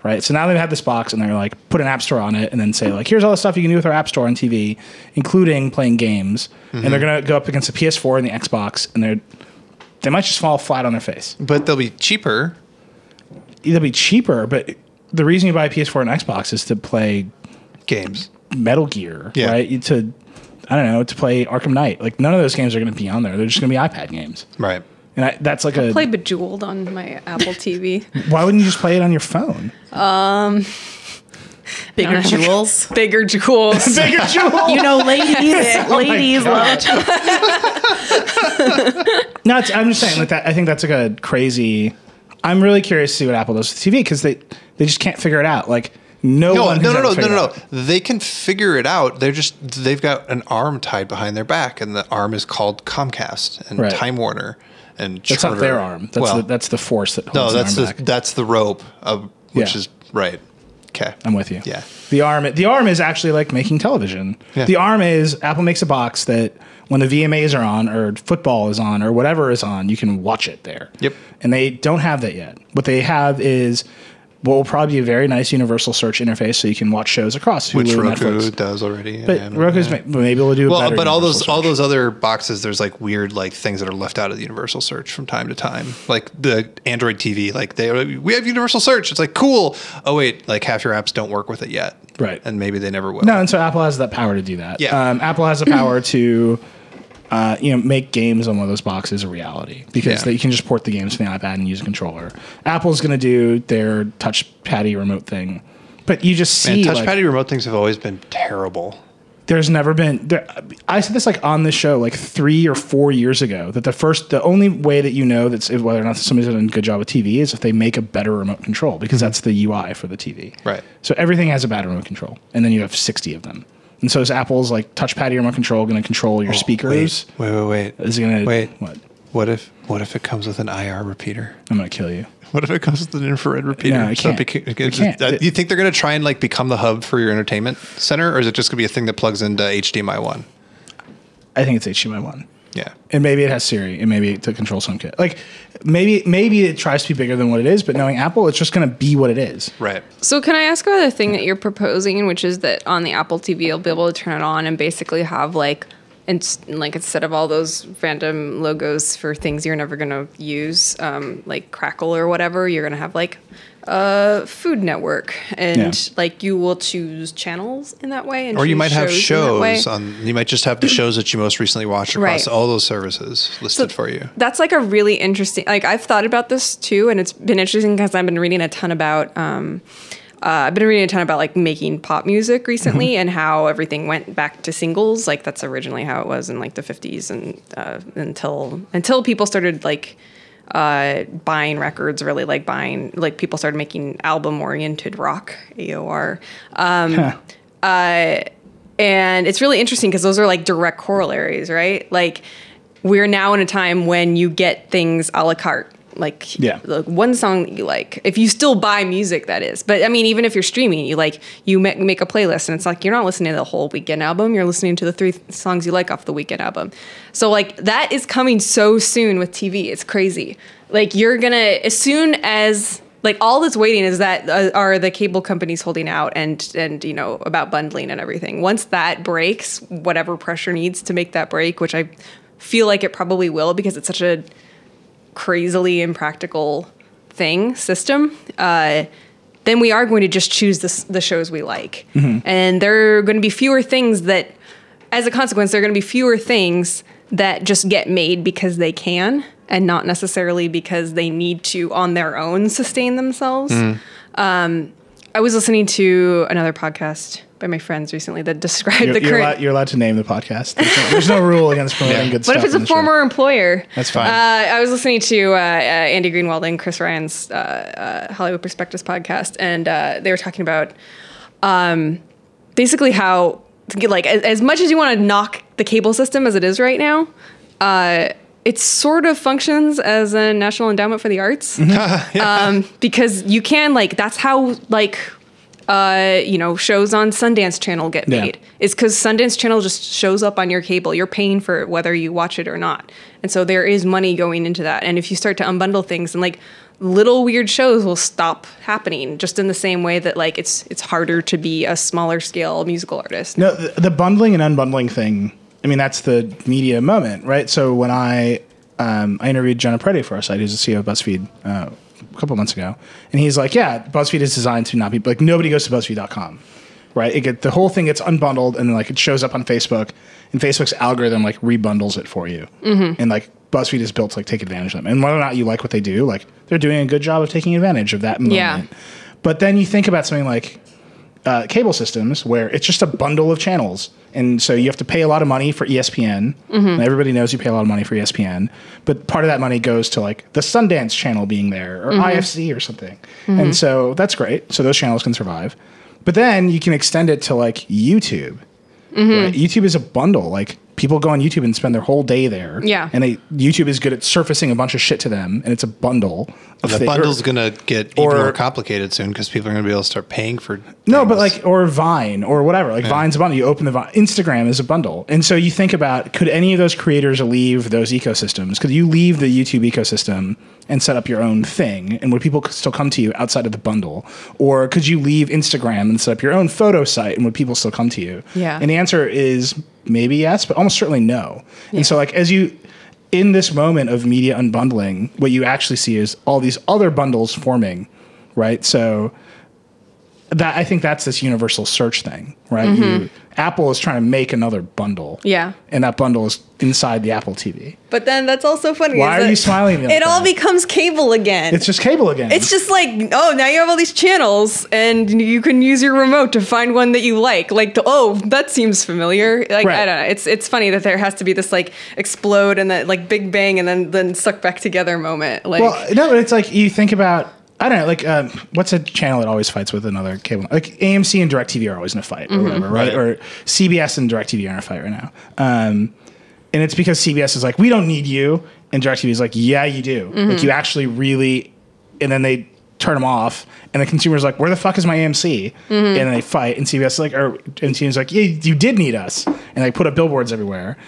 right? So now they've had this box, and they're like, put an app store on it, and then say like, here's all the stuff you can do with our app store on TV, including playing games. And they're gonna go up against the PS4 and the Xbox, and they might just fall flat on their face. But they'll be cheaper. They'll be cheaper, but the reason you buy a PS4 and Xbox is to play games, Metal Gear, right? To play Arkham Knight. Like, none of those games are going to be on there. They're just going to be iPad games. Right. And that's like play Bejeweled on my Apple TV. Why wouldn't you just play it on your phone? Bigger jewels. Bigger jewels. Bigger jewels. You know, ladies love jewels. No, I'm just saying, like that. I think that's like a crazy. I'm really curious to see what Apple does with TV because they just can't figure it out. Like, No. They can figure it out. They've got an arm tied behind their back, and the arm is called Comcast and Time Warner and That's Charter. not their arm. That's the force that holds that's the arm back. That's the rope which is right. Okay, I'm with you. Yeah, the arm is actually like making television. Yeah. The arm is Apple makes a box that when the VMAs are on or football is on or whatever is on, you can watch it there. Yep. And they don't have that yet. What they have is what will probably be a very nice universal search interface, so you can watch shows across Hulu, which Roku Netflix. does already. But Roku's maybe will do. Well, but all those other boxes, there's like weird like things that are left out of the universal search from time to time. Like the Android TV, like we have universal search. It's like cool. Oh wait, like half your apps don't work with it yet. Right. And maybe they never will. No, and so Apple has that power to do that. Yeah. Apple has the power to. Make games on one of those boxes a reality because you can just port the games from the iPad and use a controller. Apple's going to do their touchpad remote thing, but you just see touchpad remote things have always been terrible. There's never been. I said this like on this show like 3 or 4 years ago that the only way that you know that's whether or not somebody's done a good job with TV is if they make a better remote control because that's the UI for the TV. Right. So everything has a bad remote control, and then you have 60 of them. And so is Apple's like touchpad remote control going to control your speakers? Wait. Is it going to wait? What? What if it comes with an IR repeater? I'm going to kill you. What if it comes with an infrared repeater? No, it can't. Do you think they're going to try and like become the hub for your entertainment center, or is it just going to be a thing that plugs into HDMI 1? I think it's HDMI 1. Yeah. And maybe it has Siri, and maybe to control some kit. Like maybe it tries to be bigger than what it is, but knowing Apple, it's just going to be what it is. Right. So can I ask about the thing that you're proposing, which is that on the Apple TV, you'll be able to turn it on and basically have instead of all those random logos for things you're never going to use, like Crackle or whatever, you're going to have like Food Network, and like you will choose channels in that way, and or you might have shows on. You might just have the shows that you most recently watched across all those services listed for you. That's like a really interesting. Like I've thought about this too, and it's been interesting because I've been reading a ton about. Like making pop music recently and how everything went back to singles. Like that's originally how it was in like the 50s and until people started like buying records, really like people started making album-oriented rock, AOR. And it's really interesting because those are like direct corollaries, right? Like we're now in a time when you get things a la carte. Like one song that you like, if you still buy music, that is. But I mean, even if you're streaming, you make a playlist, and it's like you're not listening to the whole Weekend album. You're listening to the 3 songs you like off the Weekend album. So like that is coming so soon with TV. It's crazy. Like you're gonna, as soon as like all that's waiting is that are the cable companies holding out and about bundling and everything. Once that breaks, whatever pressure needs to make that break, which I feel like it probably will because it's such a crazily impractical system, then we are going to just choose the shows we like. And there are going to be fewer things that, as a consequence, there are going to be fewer things that just get made because they can and not necessarily because they need to on their own sustain themselves. I was listening to another podcast by my friends recently that described the current... You're allowed to name the podcast. There's no rule against promoting good stuff. But if it's a former employer... That's fine. I was listening to Andy Greenwald and Chris Ryan's Hollywood Perspectives podcast, and they were talking about basically how, like, as much as you want to knock the cable system as it is right now, it sort of functions as a national endowment for the arts. Because you can, like, that's how, like... shows on Sundance Channel get made. It's because Sundance Channel just shows up on your cable. You're paying for it whether you watch it or not. And so there is money going into that. And if you start to unbundle things, and like little weird shows will stop happening, just in the same way that like it's harder to be a smaller scale musical artist. No, the bundling and unbundling thing, I mean, that's the media moment, right? So when I interviewed Jenna Preti for our site, who's the CEO of BuzzFeed, a couple months ago, and he's like, yeah, BuzzFeed is designed to not be like, nobody goes to BuzzFeed.com, right? The whole thing gets unbundled, and then like it shows up on Facebook, and Facebook's algorithm like rebundles it for you, and like BuzzFeed is built to like take advantage of them. And whether or not you like what they do, like they're doing a good job of taking advantage of that moment. But then you think about something like cable systems, where it's just a bundle of channels. And so you have to pay a lot of money for ESPN. And everybody knows you pay a lot of money for ESPN. But part of that money goes to like the Sundance Channel being there or IFC or something. And so that's great. So those channels can survive. But then you can extend it to like YouTube. Right? YouTube is a bundle. Like people go on YouTube and spend their whole day there. And YouTube is good at surfacing a bunch of shit to them, and it's a bundle. The bundle's going to get even more complicated soon because people are going to be able to start paying for things. No, but like, or Vine or whatever. Like Vine's a bundle. You open the Vine. Instagram is a bundle. And so you think about, could any of those creators leave those ecosystems? Could you leave the YouTube ecosystem and set up your own thing? And would people still come to you outside of the bundle? Or could you leave Instagram and set up your own photo site, and would people still come to you? And the answer is maybe yes, but almost certainly no. And so like in this moment of media unbundling, what you actually see is all these other bundles forming, right? So that, I think that's this universal search thing, right? Apple is trying to make another bundle. And that bundle is inside the Apple TV. But then that's also funny. Why are you smiling at me like it all becomes cable again. It's just cable again. It's just like, oh, now you have all these channels and you can use your remote to find one that you like. Like, oh, that seems familiar. Like, I don't know. It's funny that there has to be this like explode and that like big bang and then suck back together moment. Like, well, no, but it's like you think about, I don't know, like, what's a channel that always fights with another cable? Like AMC and DirecTV are always in a fight or whatever, right? Or CBS and DirecTV are in a fight right now. And it's because CBS is like, we don't need you. And DirecTV is like, yeah, you do. Like, you actually really... And then they turn them off. And the consumer's like, where the fuck is my AMC? And then they fight. And CBS is like, and TV's like, yeah, you did need us. And they put up billboards everywhere.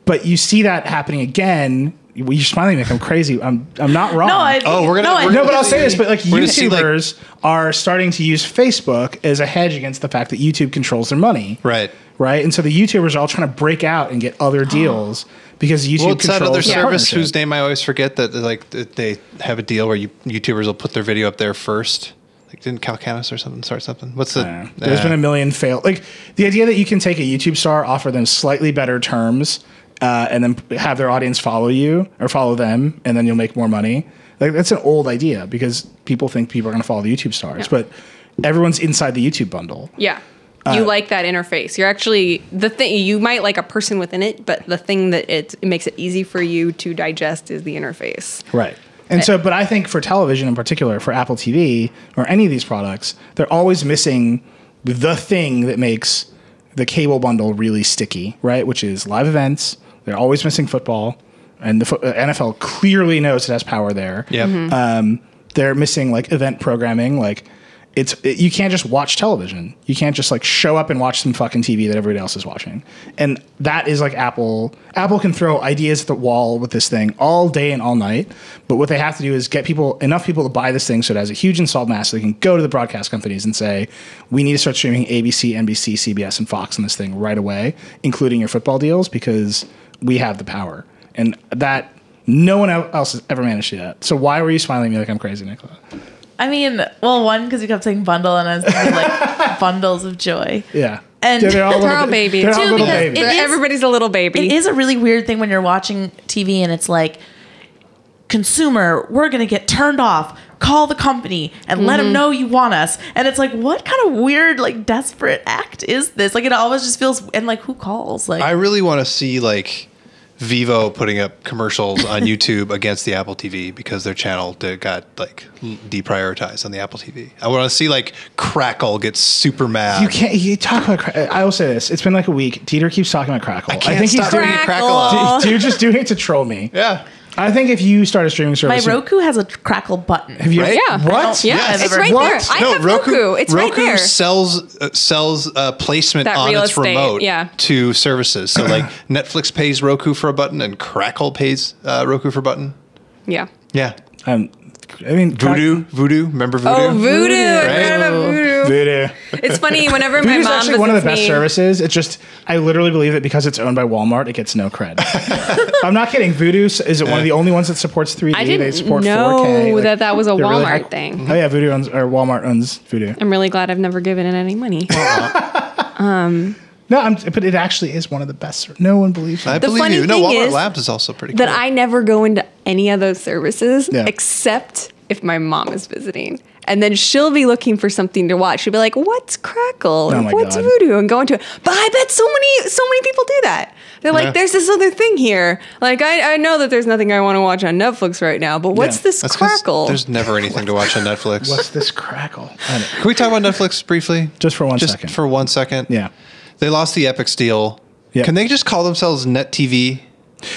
But you see that happening again... You're smiling like I'm crazy. I'm not wrong. No, but I'll say this. But like YouTubers are starting to use Facebook as a hedge against the fact that YouTube controls their money. Right. And so the YouTubers are all trying to break out and get other deals because YouTube controls that other service whose name I always forget that like they have a deal where YouTubers will put their video up there first. Like, didn't Calcanis or something start something? What's the? There's been a million fail. Like the idea that you can take a YouTube star, offer them slightly better terms. And then have their audience follow you or follow them, and then you'll make more money. Like that's an old idea because people think people are going to follow the YouTube stars, but everyone's inside the YouTube bundle. You like that interface. You're actually the thing. You might like a person within it, but the thing that it makes it easy for you to digest is the interface. Right. And so, but I think for television in particular, for Apple TV or any of these products, they're always missing the thing that makes the cable bundle really sticky, right? Which is live events. They're always missing football, and the NFL clearly knows it has power there. Yep. They're missing like event programming, like. You can't just watch television. You can't just like show up and watch some fucking TV that everybody else is watching. And that is like Apple. Apple can throw ideas at the wall with this thing all day and all night. But what they have to do is get enough people to buy this thing so it has a huge installed mass so they can go to the broadcast companies and say, we need to start streaming ABC, NBC, CBS, and Fox on this thing right away, including your football deals, because we have the power. And that no one else has ever managed to do that. So why were you smiling at me like I'm crazy, Nicola? I mean, well, one, because you kept saying bundle, and I was thinking like bundles of joy. Yeah. And they're all babies. They're all Two, little because babies. Everybody's a little baby. It is a really weird thing when you're watching TV and it's like, consumer, we're going to get turned off. Call the company and let them know you want us. And it's like, what kind of weird, like, desperate act is this? Like, it always just feels, and like, who calls? Like, I really want to see like Vivo putting up commercials on YouTube against the Apple TV because their channel got like deprioritized on the Apple TV. I want to see like Crackle get super mad. You can't. You talk about. I will say this. It's been like a week. Dieter keeps talking about Crackle. I can't stop doing Crackle. Crackle off. Dude, just doing it to troll me. Yeah. I think if you start a streaming my service, Roku has a Crackle button. have you? Right? Yeah. What? Yeah, Yes. it's right What? there. I have Roku. It's right Roku there. sells placement That on real its estate, remote yeah. to services. So like Netflix pays Roku for a button and Crackle pays Roku for a button. Yeah. Yeah. I mean, Voodoo. Remember Voodoo? Oh, Voodoo. I Right? forgot about Voodoo. Voodoo. It's funny whenever my Voodoo's mom actually one of the visits best me- services. It's just, I literally believe that because it's owned by Walmart, it gets no cred. I'm not kidding. Voodoo is it one of the only ones that supports 3D. I They didn't support know 4K. Like, that was a they're really Walmart high- thing. Oh yeah, Voodoo owns, or Walmart owns Voodoo. I'm really glad I've never given it any money. No, but it actually is one of the best. No one believes I it. The believe funny you. No, thing Walmart is Labs is also pretty that cool. I never go into any of those services Yeah. except if my mom is visiting. And then she'll be looking for something to watch. She'll be like, "What's Crackle? Oh Or my what's God. Voodoo?" And go into it. But I bet so many people do that. They're like, Yeah. "There's this other thing here. Like, I know that there's nothing I want to watch on Netflix right now. But what's Yeah. this That's 'cause Crackle?" There's never anything to watch on Netflix. What's this Crackle? I don't- Can we talk about Netflix briefly? Just for one Just second. for 1 second. Yeah. They lost the Epix deal. Yeah. Can they just call themselves Net TV?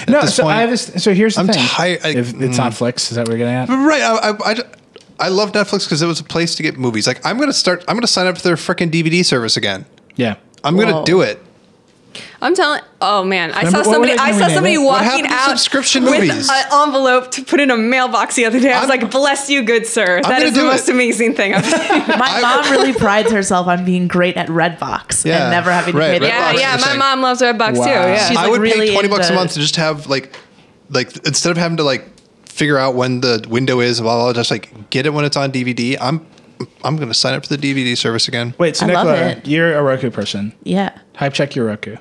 No, this so point? I have this. So here's the I'm thing. tired- If it's on Flix, is that what we're getting at? Right. I love Netflix because it was a place to get movies. Like I'm gonna sign up for their freaking DVD service again. Yeah. I'm gonna Whoa. do it. I'm telling. Oh man, I Remember- saw what somebody. was it I we saw named somebody it? What walking happened to out subscription with movies? an envelope to put in a mailbox the other day. I was I'm- like, "Bless you, good sir. That gonna is the do most it. amazing thing I've seen." My mom really prides herself on being great at Redbox Yeah. and never having to Right, pay the Redbox. Yeah, Redbox yeah. is My like- mom loves Redbox Wow. too. Yeah. She's I like would really pay $20 a into- month to just have like instead of having to like figure out when the window is, blah, blah, blah, just like get it when it's on DVD. I'm gonna sign up for the DVD service again. Wait, so I love Nicola, it. you're a Roku person. Yeah. Hype check your Roku.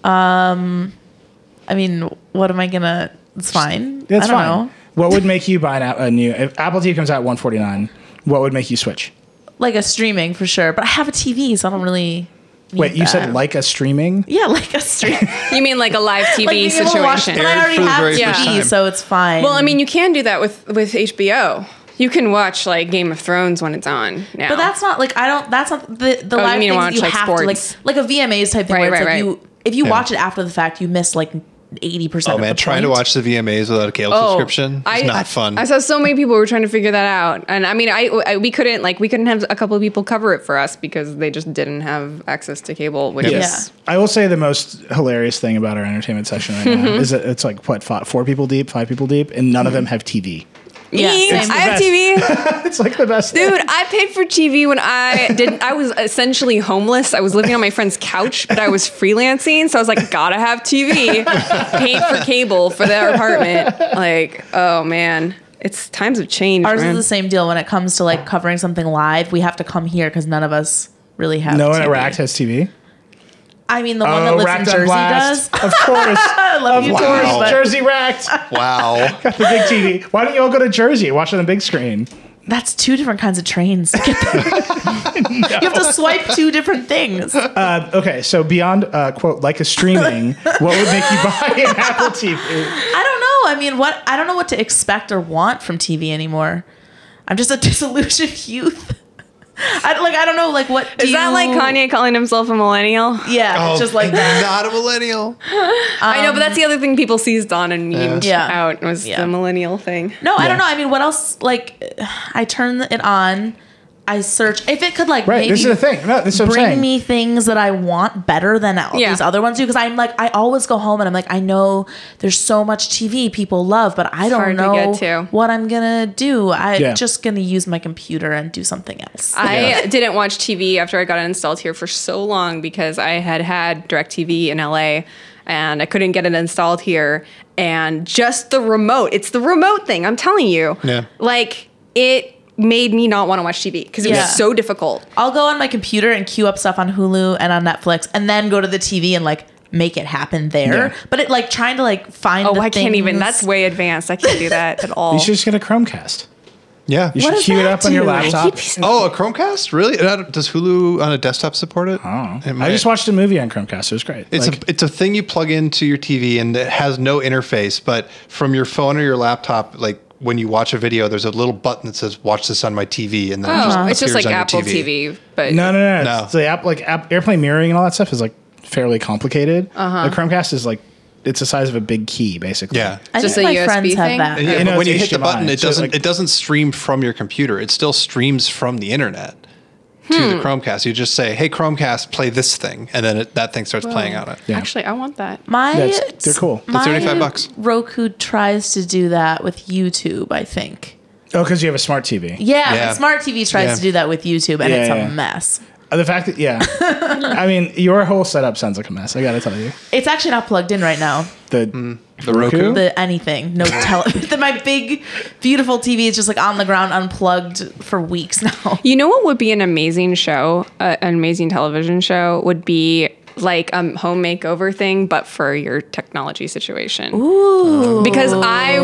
I mean, what am I gonna? It's fine. It's I don't fine. know. What would make you buy a new? If Apple TV comes out at $149, what would make you switch? Like a streaming for sure, but I have a TV, so I don't really. Need Wait, you said that. like a streaming? Yeah, like a stream. You mean like a live TV like being able to watch- situation? But I already For the have very TV, first time. so it's fine. Well, I mean, you can do that with HBO. You can watch like Game of Thrones when it's on now. but that's not like I don't. That's not the Oh, you live mean to things watch, you like, have sports. to like a VMAs type thing. Right, where it's right, like right. if you Yeah. watch it after the fact, you miss like 80%. Oh of man, the trying to point. watch the VMAs without a cable subscription is not fun. I saw so many people were trying to figure that out, and I mean, we couldn't have a couple of people cover it for us because they just didn't have access to cable, which Yeah. is I will say the most hilarious thing about our entertainment session right now is that it's like what 4 people deep, 5 people deep, and none of them have TV. Yeah, me. same. I It's the have best. TV. It's like the best Dude, thing. I paid for TV when I was essentially homeless. I was living on my friend's couch, but I was freelancing. So I was like, gotta have TV. Paid for cable for their apartment. Like, oh man, times have changed. Ours man. is the same deal when it comes to like covering something live. We have to come here because none of us really have. No one TV. at Racked has TV. I mean, the one that lives in Racked on Jersey Blast. does. Of course. I love you, Wow. George, but Jersey Racked. Wow. Got the big TV. Why don't you all go to Jersey and watch it on the big screen? that's 2 different kinds of trains. To get there. You have to swipe 2 different things. Okay, so beyond quote like a streaming, what would make you buy an Apple TV? I don't know. I mean, I don't know what to expect or want from TV anymore. I'm just a disillusioned youth. I don't know, like, what Is that like Kanye calling himself a millennial? Yeah, it's just like that. Not a millennial. I know, but that's the other thing people seized on and memed out was the millennial thing. No, I don't know. I mean, what else? Like, I turn it on. I search if it could maybe this is the thing. No, this is what I'm bring saying. me things that I want better than these other ones do. Because I'm like, I always go home and I'm like, I know there's so much TV people love, but I don't know what I'm gonna do. I'm just gonna use my computer and do something else. I didn't watch TV after I got it installed here for so long because I had DirecTV in LA and I couldn't get it installed here. And just the remote, it's the remote thing. I'm telling you, like it made me not want to watch TV because it was so difficult. I'll go on my computer and queue up stuff on Hulu and on Netflix and then go to the TV and make it happen there. Yeah. But it trying to find I can't even. That's way advanced. I can't do that at all. You should just get a Chromecast. Yeah. You should queue it up on your laptop. Oh, a Chromecast? Really? Does Hulu on a desktop support it? I just watched a movie on Chromecast. It was great. It's a thing you plug into your TV and it has no interface, but from your phone or your laptop, when you watch a video, there's a little button that says "Watch this on my TV," and then it's just like Apple TV. But no. So the airplane mirroring and all that stuff is fairly complicated. The Chromecast is it's the size of a big key, basically. Yeah, I just think a my USB friends thing. have that. And but when you hit the HDMI, button, it doesn't stream from your computer. It still streams from the internet to the Chromecast. You just say, "Hey, Chromecast, play this thing," and then that thing starts playing on it. Yeah. Actually, I want that. They're cool. It's $35. Roku tries to do that with YouTube, I think. Oh, because you have a smart TV. Yeah, the smart TV tries to do that with YouTube, and it's a mess. The fact that, I mean, your whole setup sounds like a mess. I gotta tell you. It's actually not plugged in right now. The Roku? The anything. No my big, beautiful TV is just on the ground, unplugged for weeks now. You know what would be an amazing show, an amazing television show, would be like a home makeover thing, but for your technology situation. Ooh. Because I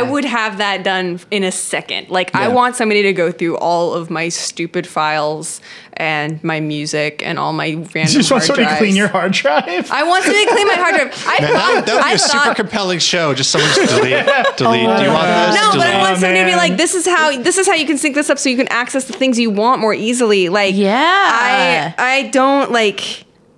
would have that done in a second. I want somebody to go through all of my stupid files and my music and all my random hard drives. You just want somebody to clean your hard drive? I want somebody to clean my hard drive. That would be a super compelling show. Just someone just delete. Do you want this? No, but I want somebody to be man. like, this is how you can sync this up so you can access the things you want more easily. I don't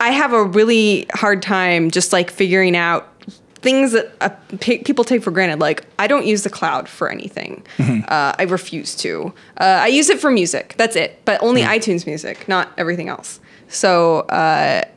I have a really hard time just figuring out things that people take for granted. I don't use the cloud for anything. I refuse to. I use it for music. That's it. But only iTunes music, not everything else. So, it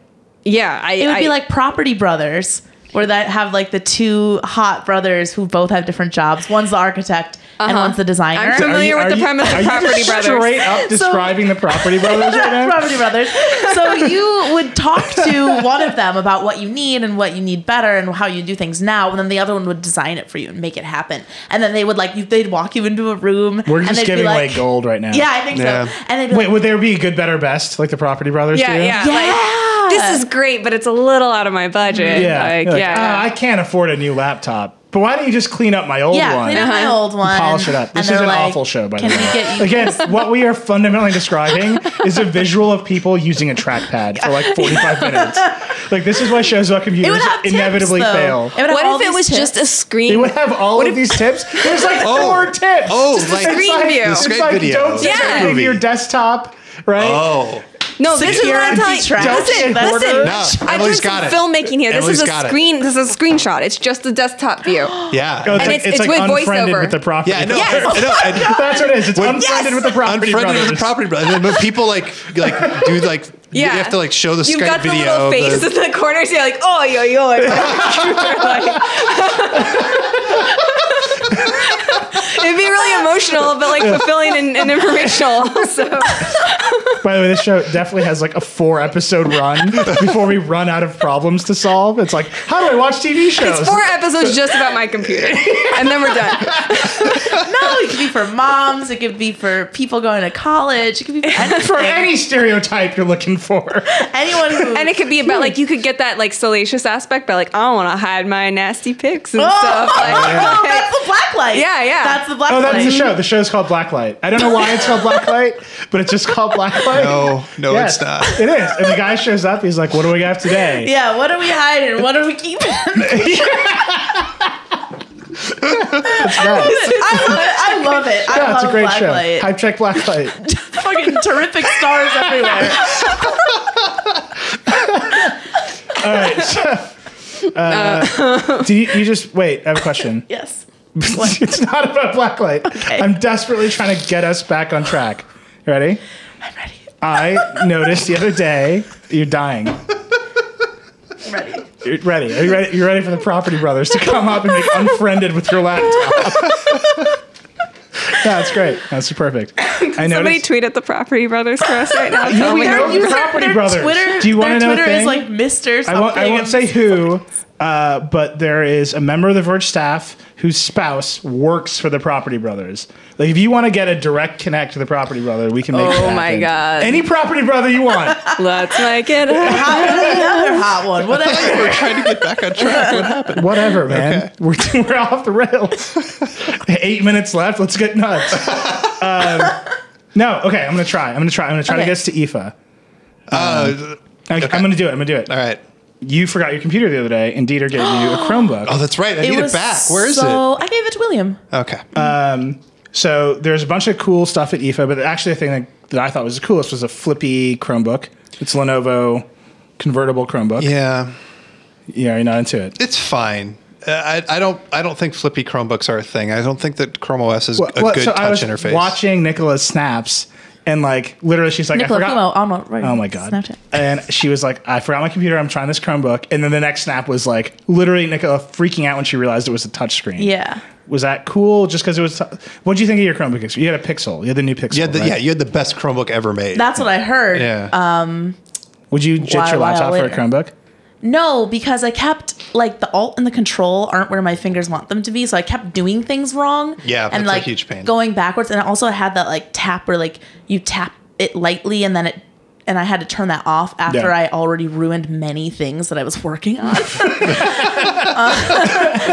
would be like Property Brothers, where that have the two hot brothers who both have different jobs. One's the architect and one's the designer. I'm familiar with the premise of Property Brothers. Straight up describing the Property Brothers right now? Property Brothers. So you would talk to one of them about what you need and what you need better and how you do things now, and then the other one would design it for you and make it happen. And then they would they'd walk you into a room. We're just and giving away gold right now. Yeah, I think so. And they'd wait, would there be a good, better, best like the Property Brothers do? Yeah. This is great, but it's a little out of my budget. I can't afford a new laptop. But why don't you just clean up my old one? Yeah, clean up my old one. Polish it up. This is an awful show, by the way. Can we get you? Again, what we are fundamentally describing is a visual of people using a trackpad for 45 minutes. This is why shows about computers inevitably fail. What if it was just a screen? It would have all of these tips. There's 4 tips. Oh, just a screen view. The Skype video. Don't take your desktop, right? Oh. No, this is what I'm telling you. Listen. No, I'm doing some filmmaking here. This is a screen. This is a screenshot. It's just the desktop view. Yeah. Oh, and it's with unfriended voiceover. With the Property Brothers. I know. That's what it is. It's unfriended with the Property Brothers. Unfriended with the Property Brothers. And when people do you have to show the You've Skype got the video. little face in the corner, so you're it'd be really emotional, but fulfilling and informational also. By the way, this show definitely has a 4-episode run before we run out of problems to solve. It's how do I watch TV shows? It's 4 episodes just about my computer, and then we're done. No, it could be for moms. It could be for people going to college. It could be for any stereotype you're looking for. Anyone who... And it could be about you could get that salacious aspect, but I don't want to hide my nasty pics and stuff. That's the Blacklight. Yeah. That's the Blacklight. Oh, that's the show. The show's called Blacklight. I don't know why it's called Blacklight, but it's just called Blacklight. No, it's not. It is. And the guy shows up. He's like, "What do we have today?" Yeah. What are we hiding? What are we keeping? I love it. I love It's a great show. Blacklight. Hype check Blacklight. Fucking terrific stars everywhere. All right. So, do you just wait? I have a question. Yes. It's not about Blacklight. Okay. I'm desperately trying to get us back on track. You ready? I'm ready. I noticed the other day you're dying. I'm ready. You're ready. Are you ready? You're ready for the Property Brothers to come up and make Unfriended with your laptop. That's great. That's perfect. Somebody tweet at the Property Brothers for us right now. Yeah, we know the Their Property Brothers. Twitter, Do you want to know a Twitter thing? is like Mr. something. I won't say who, but there is a member of the Verge staff whose spouse works for the Property Brothers. Like, if you want to get a direct connect to the Property Brother, we can make it happen. Oh my God. Any Property Brother you want. Let's make it happen. Another hot one. Whatever. We're trying to get back on track. What happened? Whatever, man. Okay. We're off the rails. 8 minutes left. Let's get nuts. No, okay. I'm gonna try. I'm gonna try to Okay. get us to IFA. Okay. I'm gonna do it. All right. You forgot your computer the other day, and Dieter gave you a Chromebook. Oh, that's right. I need it back. Where is it? I gave it to William. Okay. So there's a bunch of cool stuff at IFA, but actually the thing that I thought was the coolest was a flippy Chromebook. It's a Lenovo convertible Chromebook. Yeah. Yeah, you're not into it. It's fine. I don't think flippy Chromebooks are a thing. I don't think that Chrome OS is a good so touch I was interface. watching Nicola's snaps, and like literally, she's like, Nicola I forgot. Fumo, Oh my God. Snapchat. And she was like, I forgot my computer. I'm trying this Chromebook. And then the next snap was like, literally Nicola freaking out when she realized it was a touchscreen. Yeah. Was that cool? Just because it was. What'd you think of your Chromebook? You had a Pixel. You had the new Pixel. right? You had the best Chromebook ever made. That's what I heard. Yeah. Would you jet your While laptop for a later. Chromebook? No, because I kept like the alt and the control aren't where my fingers want them to be, so I kept doing things wrong. Yeah, and that's a like huge pain. going backwards, and I also had that like tap where like you tap it lightly and then I had to turn that off after Yeah. I already ruined many things that I was working on.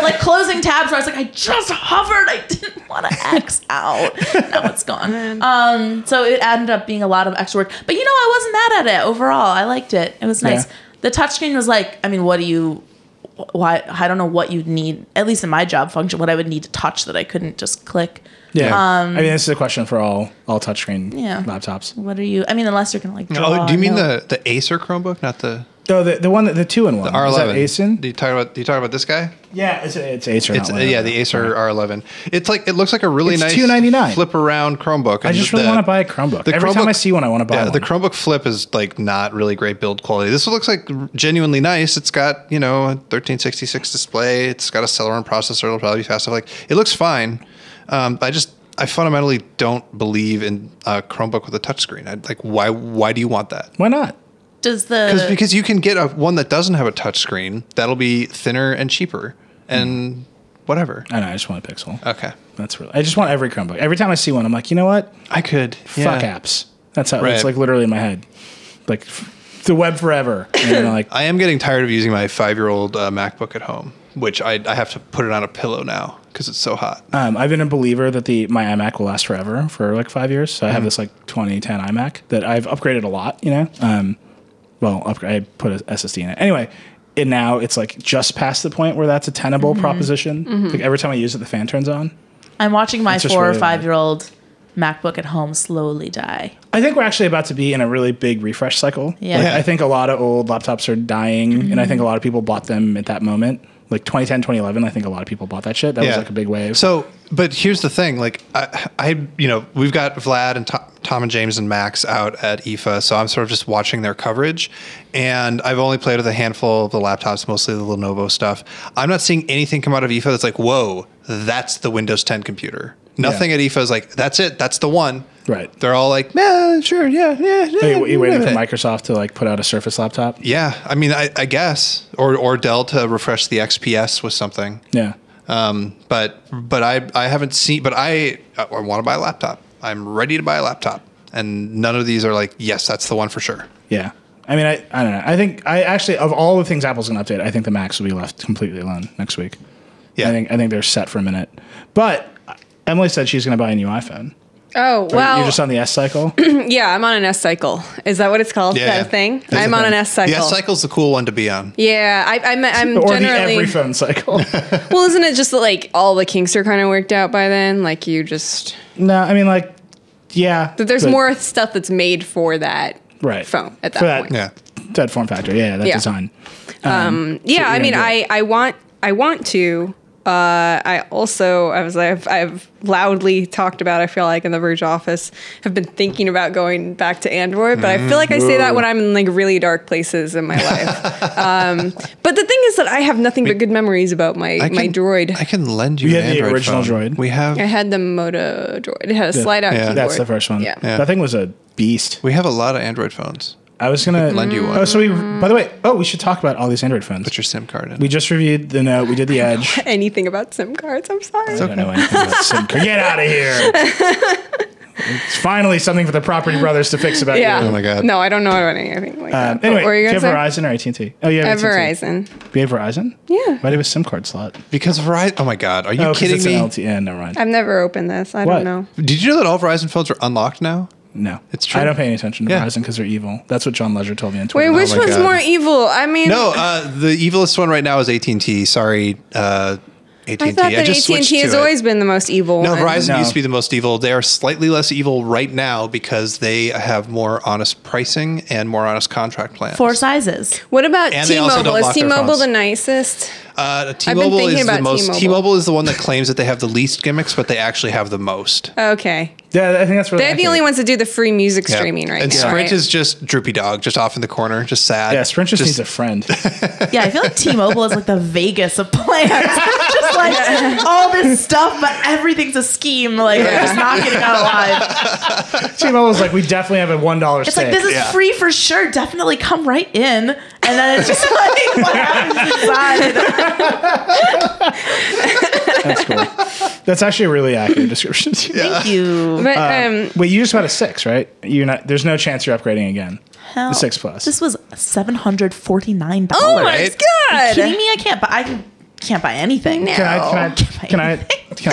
Like closing tabs where I was like, I just hovered. I didn't want to X out. Now it's gone. So it ended up being a lot of extra work. But you know, I wasn't mad at it overall. I liked it. It was nice. Yeah. The touchscreen was like, I mean, I don't know what you'd need, at least in my job function, what I would need to touch that I couldn't just click. Yeah. I mean, this is a question for all touchscreen Yeah. laptops. What are you, I mean, unless you're going to like draw. Oh, do you mean note. the Acer Chromebook, not the Oh, the one that the 2-in-1. R11? Is that Acer? Do you talk about this guy? Yeah, it's Acer. It's not Lenovo. the Acer R11. It's like, it looks like a really It's nice $299. flip around Chromebook. I just really want to buy a Chromebook. Every time I see one, I want to buy one. The Chromebook Flip is like not really great build quality. This looks like genuinely nice. It's got, a 1366 display. It's got a Celeron processor. It'll probably be fast enough. Like, it looks fine. I fundamentally don't believe in a Chromebook with a touchscreen. Why do you want that? Why not? Because you can get one that doesn't have a touchscreen that'll be thinner and cheaper and whatever. I know. I just want a Pixel. Okay. That's really. I just want every Chromebook. Every time I see one, I'm like, you know what? I could. Fuck apps. That's how Right. it's like literally in my head. Like the web forever. And like, I am getting tired of using my 5-year-old MacBook at home, which I have to put it on a pillow now because it's so hot. I've been a believer that my iMac will last forever for like 5 years. So I have this like 2010 iMac that I've upgraded a lot. I put an SSD in it. Anyway, and now it's like just past the point where that's a tenable proposition. Like every time I use it, the fan turns on. I'm watching my It's just 4 or really 5-year-old MacBook at home slowly die. I think we're actually about to be in a really big refresh cycle. Yeah. Like, I think a lot of old laptops are dying, and I think a lot of people bought them at that moment. Like 2010, 2011, I think a lot of people bought that shit. That was like a big wave. So, but here's the thing: like, we've got Vlad and Tom and James and Max out at IFA, so I'm sort of just watching their coverage. And I've only played with a handful of the laptops, mostly the Lenovo stuff. I'm not seeing anything come out of IFA that's like, whoa, that's the Windows 10 computer. Nothing at IFA is like, that's it, that's the one. Right. They're all like, yeah, sure, yeah. You waiting for Microsoft to like put out a Surface laptop? Yeah, I mean, I guess, or Dell to refresh the XPS with something. Yeah. But I haven't seen. But I want to buy a laptop. I'm ready to buy a laptop, and none of these are like, yes, that's the one for sure. Yeah. I mean, I don't know. I think of all the things Apple's going to update, I think the Macs will be left completely alone next week. Yeah, I think they're set for a minute. But Emily said she's going to buy a new iPhone. Oh, well. You're just on the S cycle? Yeah, I'm on an S cycle. Is that what it's called? Yeah, Is that yeah. a thing? That's I'm a on thing. an S cycle. The S cycle's the cool one to be on. Yeah, I'm Or the generally. every phone cycle? Well, isn't it just that, like, all the kinks are kind of worked out by then? Like, you just. No, I mean, like, yeah. That there's but- more stuff that's made for that right. phone at that For point. Yeah. That form factor. Yeah, that Yeah. design. Yeah, you're I mean, gonna do I want to. I've loudly talked about, I feel like in the Verge office, have been thinking about going back to Android, but I feel like I say that when I'm in like really dark places in my life. But the thing is that I have nothing but good memories about my Droid. I can lend you You an had the Android original phone. Droid? We have I had the Moto Droid. It had a slide out keyboard. That's the first one. Yeah. That thing was a beast. we have a lot of Android phones. I was going to lend you one. Oh, so by the way, we should talk about all these Android phones. Put your SIM card in. We just reviewed the Note. We did the Edge. Anything about SIM cards? I'm sorry. I don't know anything about SIM card. Get out of here. It's finally something for the Property Brothers to fix about Yeah. you. Oh my God. No, I don't know anything like that. What Anyway, were you do you gonna have say? Verizon or AT&T? Oh, yeah, At Verizon. Do you have Verizon? Yeah. Why do you have a SIM card slot? Because Verizon. Oh my God. Are you 'Cause kidding it's me? an LTE. Never mind. I've never opened this. I What? don't know. Did you know that all Verizon phones are unlocked now? No. It's true. I don't pay any attention to Yeah. Verizon because they're evil. That's what John Ledger told me on Wait, Twitter. which my one's God. more evil? I mean, No, the evilest one right now is AT&T. Sorry, AT&T. I thought that just switched AT&T has to it. always been the most evil No, one. Verizon No. used to be the most evil. They are slightly less evil right now because they have more honest pricing and more honest contract plans. 4 sizes. What about And they also T-Mobile? don't Is lock their T-Mobile phones. the nicest? T-Mobile thinking is the about most. T-Mobile. T-Mobile is the one that claims that they have the least gimmicks, but they actually have the most. Okay. Yeah, I think that's really They're the only ones that do the free music Yeah. streaming right and now, Sprint right? is just droopy dog, just off in the corner, just sad. Yeah, Sprint just needs a friend. Yeah, I feel like T-Mobile is like the Vegas of plans. Just like all this stuff, but everything's a scheme. Like they're just not getting out alive. T-Mobile's like, we definitely have a $1 It's stick. like this is Yeah. free for sure. Definitely come right in, and then it's just like what happens inside. That's cool. That's actually a really accurate description. Thank you. But Wait, you just bought a 6, right? You're not. There's no chance you're upgrading again. Hell, The 6 Plus. This was $749. oh my Right? god! Kidding me? I can't buy anything. No. Can I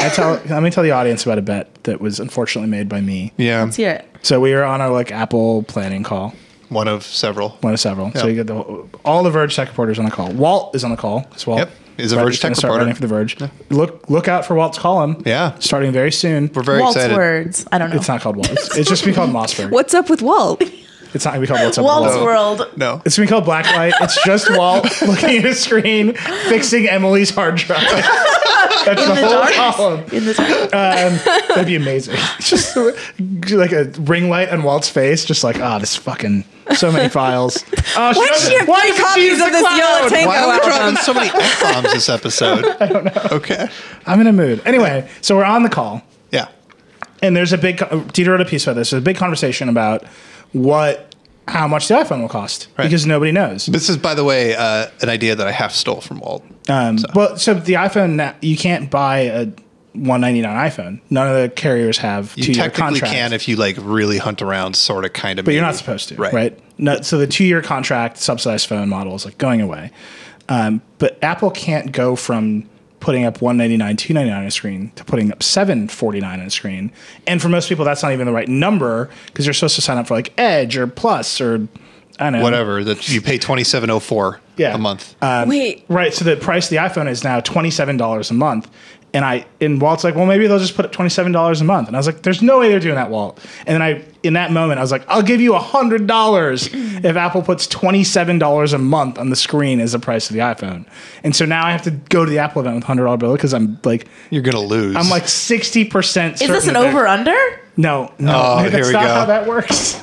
tell? Let me tell the audience about a bet that was unfortunately made by me. Yeah, Let's hear it. So we were on our like Apple planning call, one of several. one of several. So Yeah. you get all the Verge tech reporters on the call. Walt is on the call. Walt Yep. He's a Right, Verge he's gonna tech start reporter. writing for the Verge. Look out for Walt's column. Yeah. starting very soon. We're very Walt's excited. words. I don't know. It's not called Walt. It's just gonna be called Mossberg. What's up with Walt? It's not gonna be called What's Up with Walt's Walt. world. No. It's gonna be called Blacklight. It's just Walt looking at a screen, fixing Emily's hard drive. That's the whole column. In this That'd be amazing. Just like a ring light on Walt's face, just like, this fucking so many files. Oh, Why does she have 3 copies of this Yellow Tango Why are we dropping album? so many F-bombs this episode? I don't know. Okay. I'm in a mood. Anyway, so we're on the call, Yeah. and there's a big. Dieter wrote a piece about this. There's a big conversation about how much the iPhone will cost because nobody knows. This is, by the way, an idea that I half stole from Walt. Well, so the iPhone now, you can't buy a $199 iPhone. None of the carriers have You 2-year technically contracts. can if you like really hunt around, sort of, kind of. But you're not supposed to, right? No, so the 2-year contract subsidized phone model is like going away. But Apple can't go from putting up $199, $299 on a screen to putting up $749 on a screen. And for most people, that's not even the right number because you're supposed to sign up for like Edge or Plus or I don't know. Whatever that you pay $27.04 a month. Wait. Right. So the price of the iPhone is now $27 a month. And Walt's like, well, maybe they'll just put up $27 a month. And I was like, there's no way they're doing that, Walt. And then in that moment, I was like, I'll give you $100 if Apple puts $27 a month on the screen as the price of the iPhone. And so now I have to go to the Apple event with a $100 bill because I'm like, You're gonna lose. I'm like 60% certain. Is this an that they're- over/under? No. Oh, That's here we not go. how that works.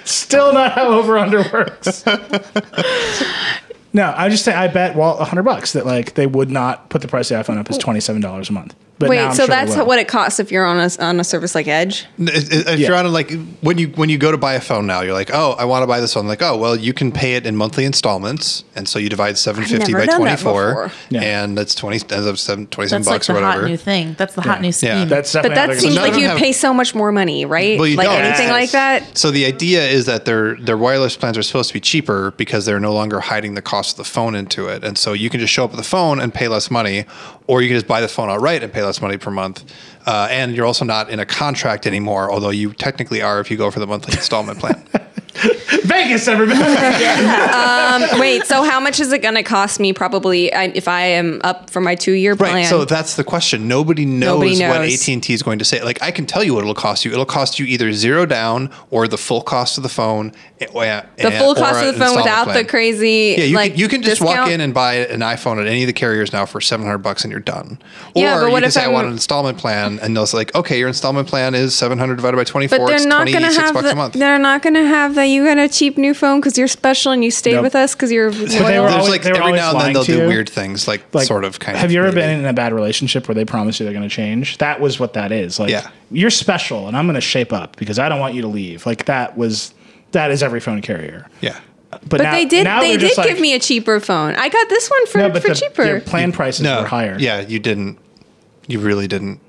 Still not how over/under works. No, I bet Walt $100 that like they would not put the price of the iPhone up as $27 a month. But now Wait, I'm so sure they that's will. what it costs if you're on a service like Edge? If you're on a, like when you go to buy a phone now, you're like, oh, I want to buy this phone. Like, oh, well, you can pay it in monthly installments, and so you divide $750 never by done that 24, before. Yeah. and that's 27 That's like bucks the or hot whatever. new thing. That's the hot new scheme. Yeah. That's But definitely how that they're seems gonna- none of like them you'd have- pay so much more money, right? Well, you like don't. anything like that? So the idea is that their wireless plans are supposed to be cheaper because they're no longer hiding the cost of the phone into it, and so you can just show up with the phone and pay less money, or you can just buy the phone outright and pay less less money per month. And you're also not in a contract anymore, although you technically are if you go for the monthly installment plan. Vegas, everybody. Wait, so how much is it going to cost me probably if I am up for my 2-year plan? Right, so that's the question. Nobody knows what AT&T is going to say. Like, I can tell you what it'll cost you. It'll cost you either $0 down or the full cost of the phone. The full cost of the phone without the crazy you can just discount? walk in and buy an iPhone at any of the carriers now for $700 and you're done. Yeah, or but you what can if say I want an installment plan, and they'll say, like, okay, your installment plan is 700 divided by 24. But they're it's not going to have $26 a month. they're not going to have that you got a cheap new phone because you're special and you stayed Nope. with us because you're they loyal. were There's always- like they were every always now and then lying they'll to do you. weird things, like sort of kind of. Have you ever maybe. been in a bad relationship where they promise you they're going to change? That was what that is. Like, Yeah. you're special, and I'm going to shape up because I don't want you to leave. Like that is every phone carrier. Yeah. But now, they did now they're give just like, me a cheaper phone. I got this one for cheaper. Their plan prices were higher. Yeah, you didn't. You really didn't.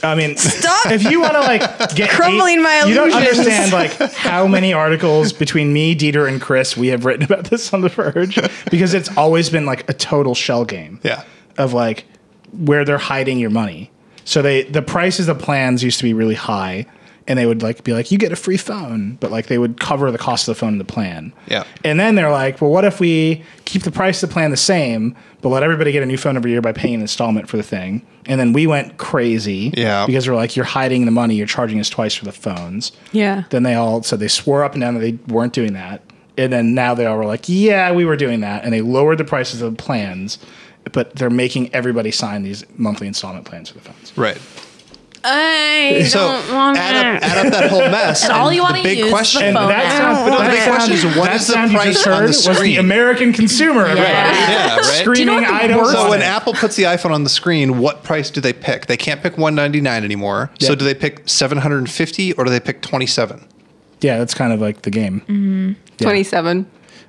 I mean, Stop if you want to like get crumbling my you don't illusions. understand like how many articles between me, Dieter, and Chris we have written about this on The Verge because it's always been like a total shell game. Yeah. Of like where they're hiding your money. So the prices of plans used to be really high, and they would like be like, you get a free phone, but like they would cover the cost of the phone in the plan. Yeah. And then they're like, well, what if we keep the price of the plan the same, but let everybody get a new phone every year by paying an installment for the thing? And then we went crazy. Yeah. Because we're like, you're hiding the money, you're charging us twice for the phones. Yeah. Then they all said they swore up and down that they weren't doing that. And then now they all were like, yeah, we were doing that. And they lowered the prices of the plans, but they're making everybody sign these monthly installment plans for the phones. Right. I So don't want add up that whole mess. And all you want wanna to use question. the phone. That now. sound, but the that big sound- question is, what that is the sound you price just on the heard was the screen? American consumer. Yeah, right. Screaming, Do you know what the I don't worst- So want when it. Apple puts the iPhone on the screen, what price do they pick? They can't pick $199 anymore. So Yeah. do they pick $750 or do they pick $27? Yeah, that's kind of like the game. Mm-hmm. 27.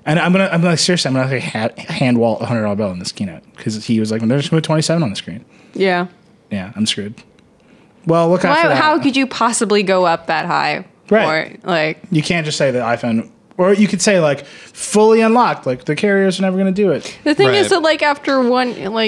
And I'm gonna seriously, I'm gonna like hand wall a $100 bill in this keynote because he was like, "They're just gonna put 27 on the screen." Yeah. Yeah, I'm screwed. Well, look out for that. How could you possibly go up that high? Right. Or, like, You can't just say the iPhone, or you could say like fully unlocked. Like the carriers are never gonna do it. the thing Right. is that like after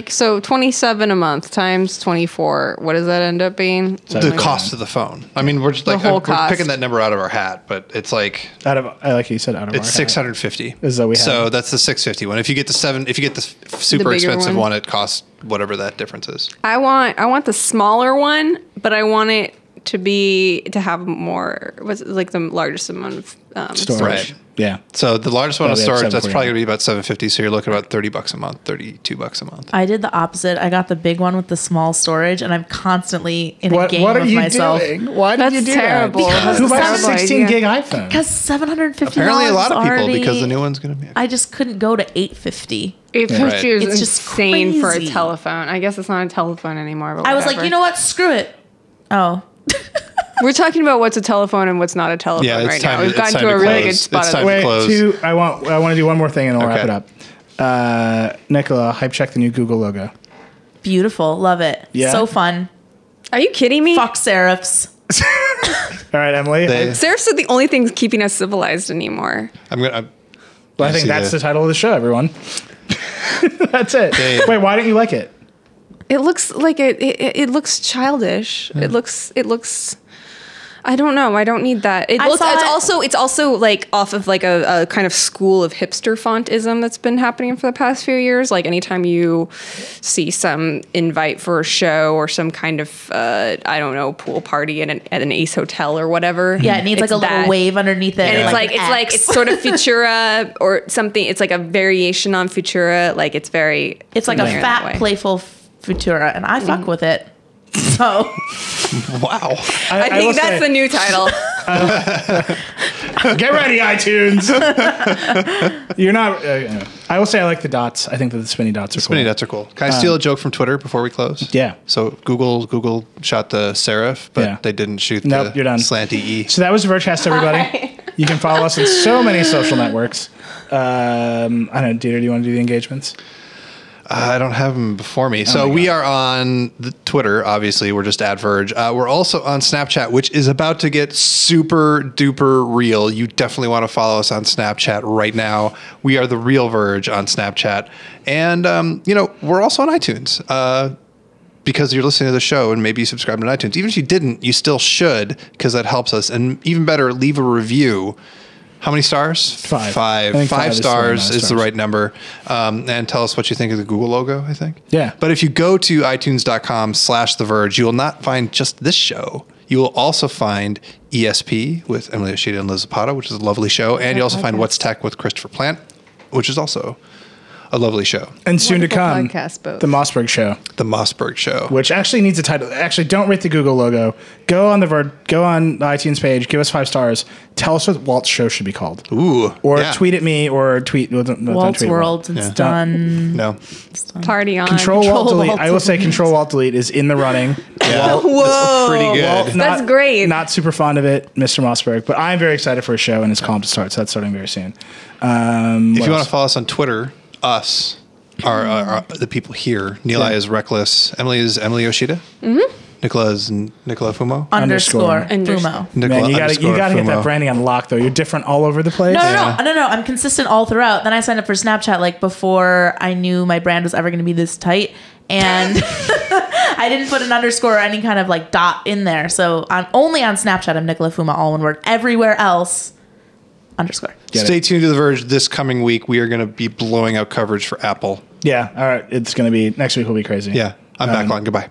so 27 a month times 24, what does that end up being? The cost of the phone. I mean, we're just like whole we're cost. picking that number out of our hat, but it's like I like you said, out of it's our hat. $650. Is that we have. So that's the $650 one. If you get the super bigger expensive one. one, it costs whatever that difference is. I want the smaller one, but I want it to have more. What's like the largest amount of Storage. Right. Yeah. So the largest one of That'll be storage, like that's probably $749. going to be about $750. So you're looking at about $30 a month, $32 a month. I did the opposite. I got the big one with the small storage, and I'm constantly in a game What are with you myself. doing? Why did That's you do terrible. that? That's Who a buys a terrible 16 idea. gig iPhone? Because $750. Apparently, a lot of people already, because the new one's going to be. I just couldn't go to $850. 850 is It's just insane for a crazy. telephone. I guess it's not a telephone anymore. But I was like, whatever. you know what? Screw it. Oh. We're talking about what's a telephone and what's not a telephone Yeah, it's right time now. to- We've gotten it's to time a to really close. good spot. It's of time the- to Wait, close. I want to do one more thing and we'll wrap Okay. it up. Nicola, hype check the new Google logo. Beautiful. Love it. Yeah? So fun. Are you kidding me? Fuck serifs. All right, Emily. Serifs are the only things keeping us civilized anymore. Well, I You think see that's the- the title of the show, everyone. That's it. Wait, why didn't you like it? It looks like it looks childish. It looks. I don't know. I don't need that. It's also like off of like a kind of school of hipster fontism that's been happening for the past few years. Like anytime you see some invite for a show or some kind of I don't know, pool party at an Ace Hotel or whatever. Yeah, it needs like it's a little that. wave underneath it. And an X. it's sort of Futura or something. It's like a variation on Futura. Like it's very. It's like a familiar that fat, way. playful Futura, and I fuck with it. So Wow. I will think that's say- the new title. Get ready, iTunes. You're not. I will say I like the dots. I think that the spinny dots are Spinny cool. dots are cool. Can I steal a joke from Twitter before we close? Yeah. So Google shot the serif, but Yeah. they didn't shoot Nope, the you're done. slanty E. So that was the Vergecast, everybody. You can follow us on so many social networks. I don't know, Dieter, do you want to do the engagements? I don't have them before me. So my we God. are on the Twitter, obviously. We're just at Verge. We're also on Snapchat, which is about to get super duper real. You definitely want to follow us on Snapchat right now. We are the Real Verge on Snapchat. And, we're also on iTunes. because you're listening to the show and maybe you subscribe to iTunes. Even if you didn't, you still should, because that helps us. And even better, leave a review. How many stars? 5. I think 5 stars is the right number. And tell us what you think of the Google logo, I think. Yeah. But if you go to itunes.com/The Verge, you will not find just this show. You will also find ESP with Emily Yoshida and Liz Zapata, which is a lovely show. And you also find What's Tech with Christopher Plant, which is also a lovely show. And soon to come, podcast, both. the Mossberg Show. The Mossberg Show. Which actually needs a title. Actually, don't rate the Google logo. Go on the iTunes page, give us 5 stars. Tell us what Walt's show should be called. Ooh. Or yeah. tweet at me or tweet. Well, don't Walt's tweet World. Walt. It's done. No. Party on. Control Walt Delete. Walt I will say Control Walt Delete is in the running. Yeah. Whoa. Pretty good. Walt, That's great. Not super fond of it, Mr. Mossberg, but I'm very excited for a show and it's calm to start, so that's starting very soon. If you want to follow us on Twitter, us are the people here. Nilay is Reckless. Emily is Emily Yoshida. Mm-hmm. Nicola is Nicola Fumo. Underscore Underscore. Fumo. Nicola Man, you gotta get Fumo. that branding on lock though. You're different all over the place. No. I'm consistent all throughout. Then I signed up for Snapchat like before I knew my brand was ever going to be this tight, and I didn't put an underscore or any kind of like dot in there. So I'm only on Snapchat. I'm Nicola Fumo, all one word. Everywhere else, underscore. Stay tuned to The Verge this coming week. We are going to be blowing out coverage for Apple. Yeah. All right. It's going to be next week. Will be crazy. Yeah. I'm back on. Goodbye.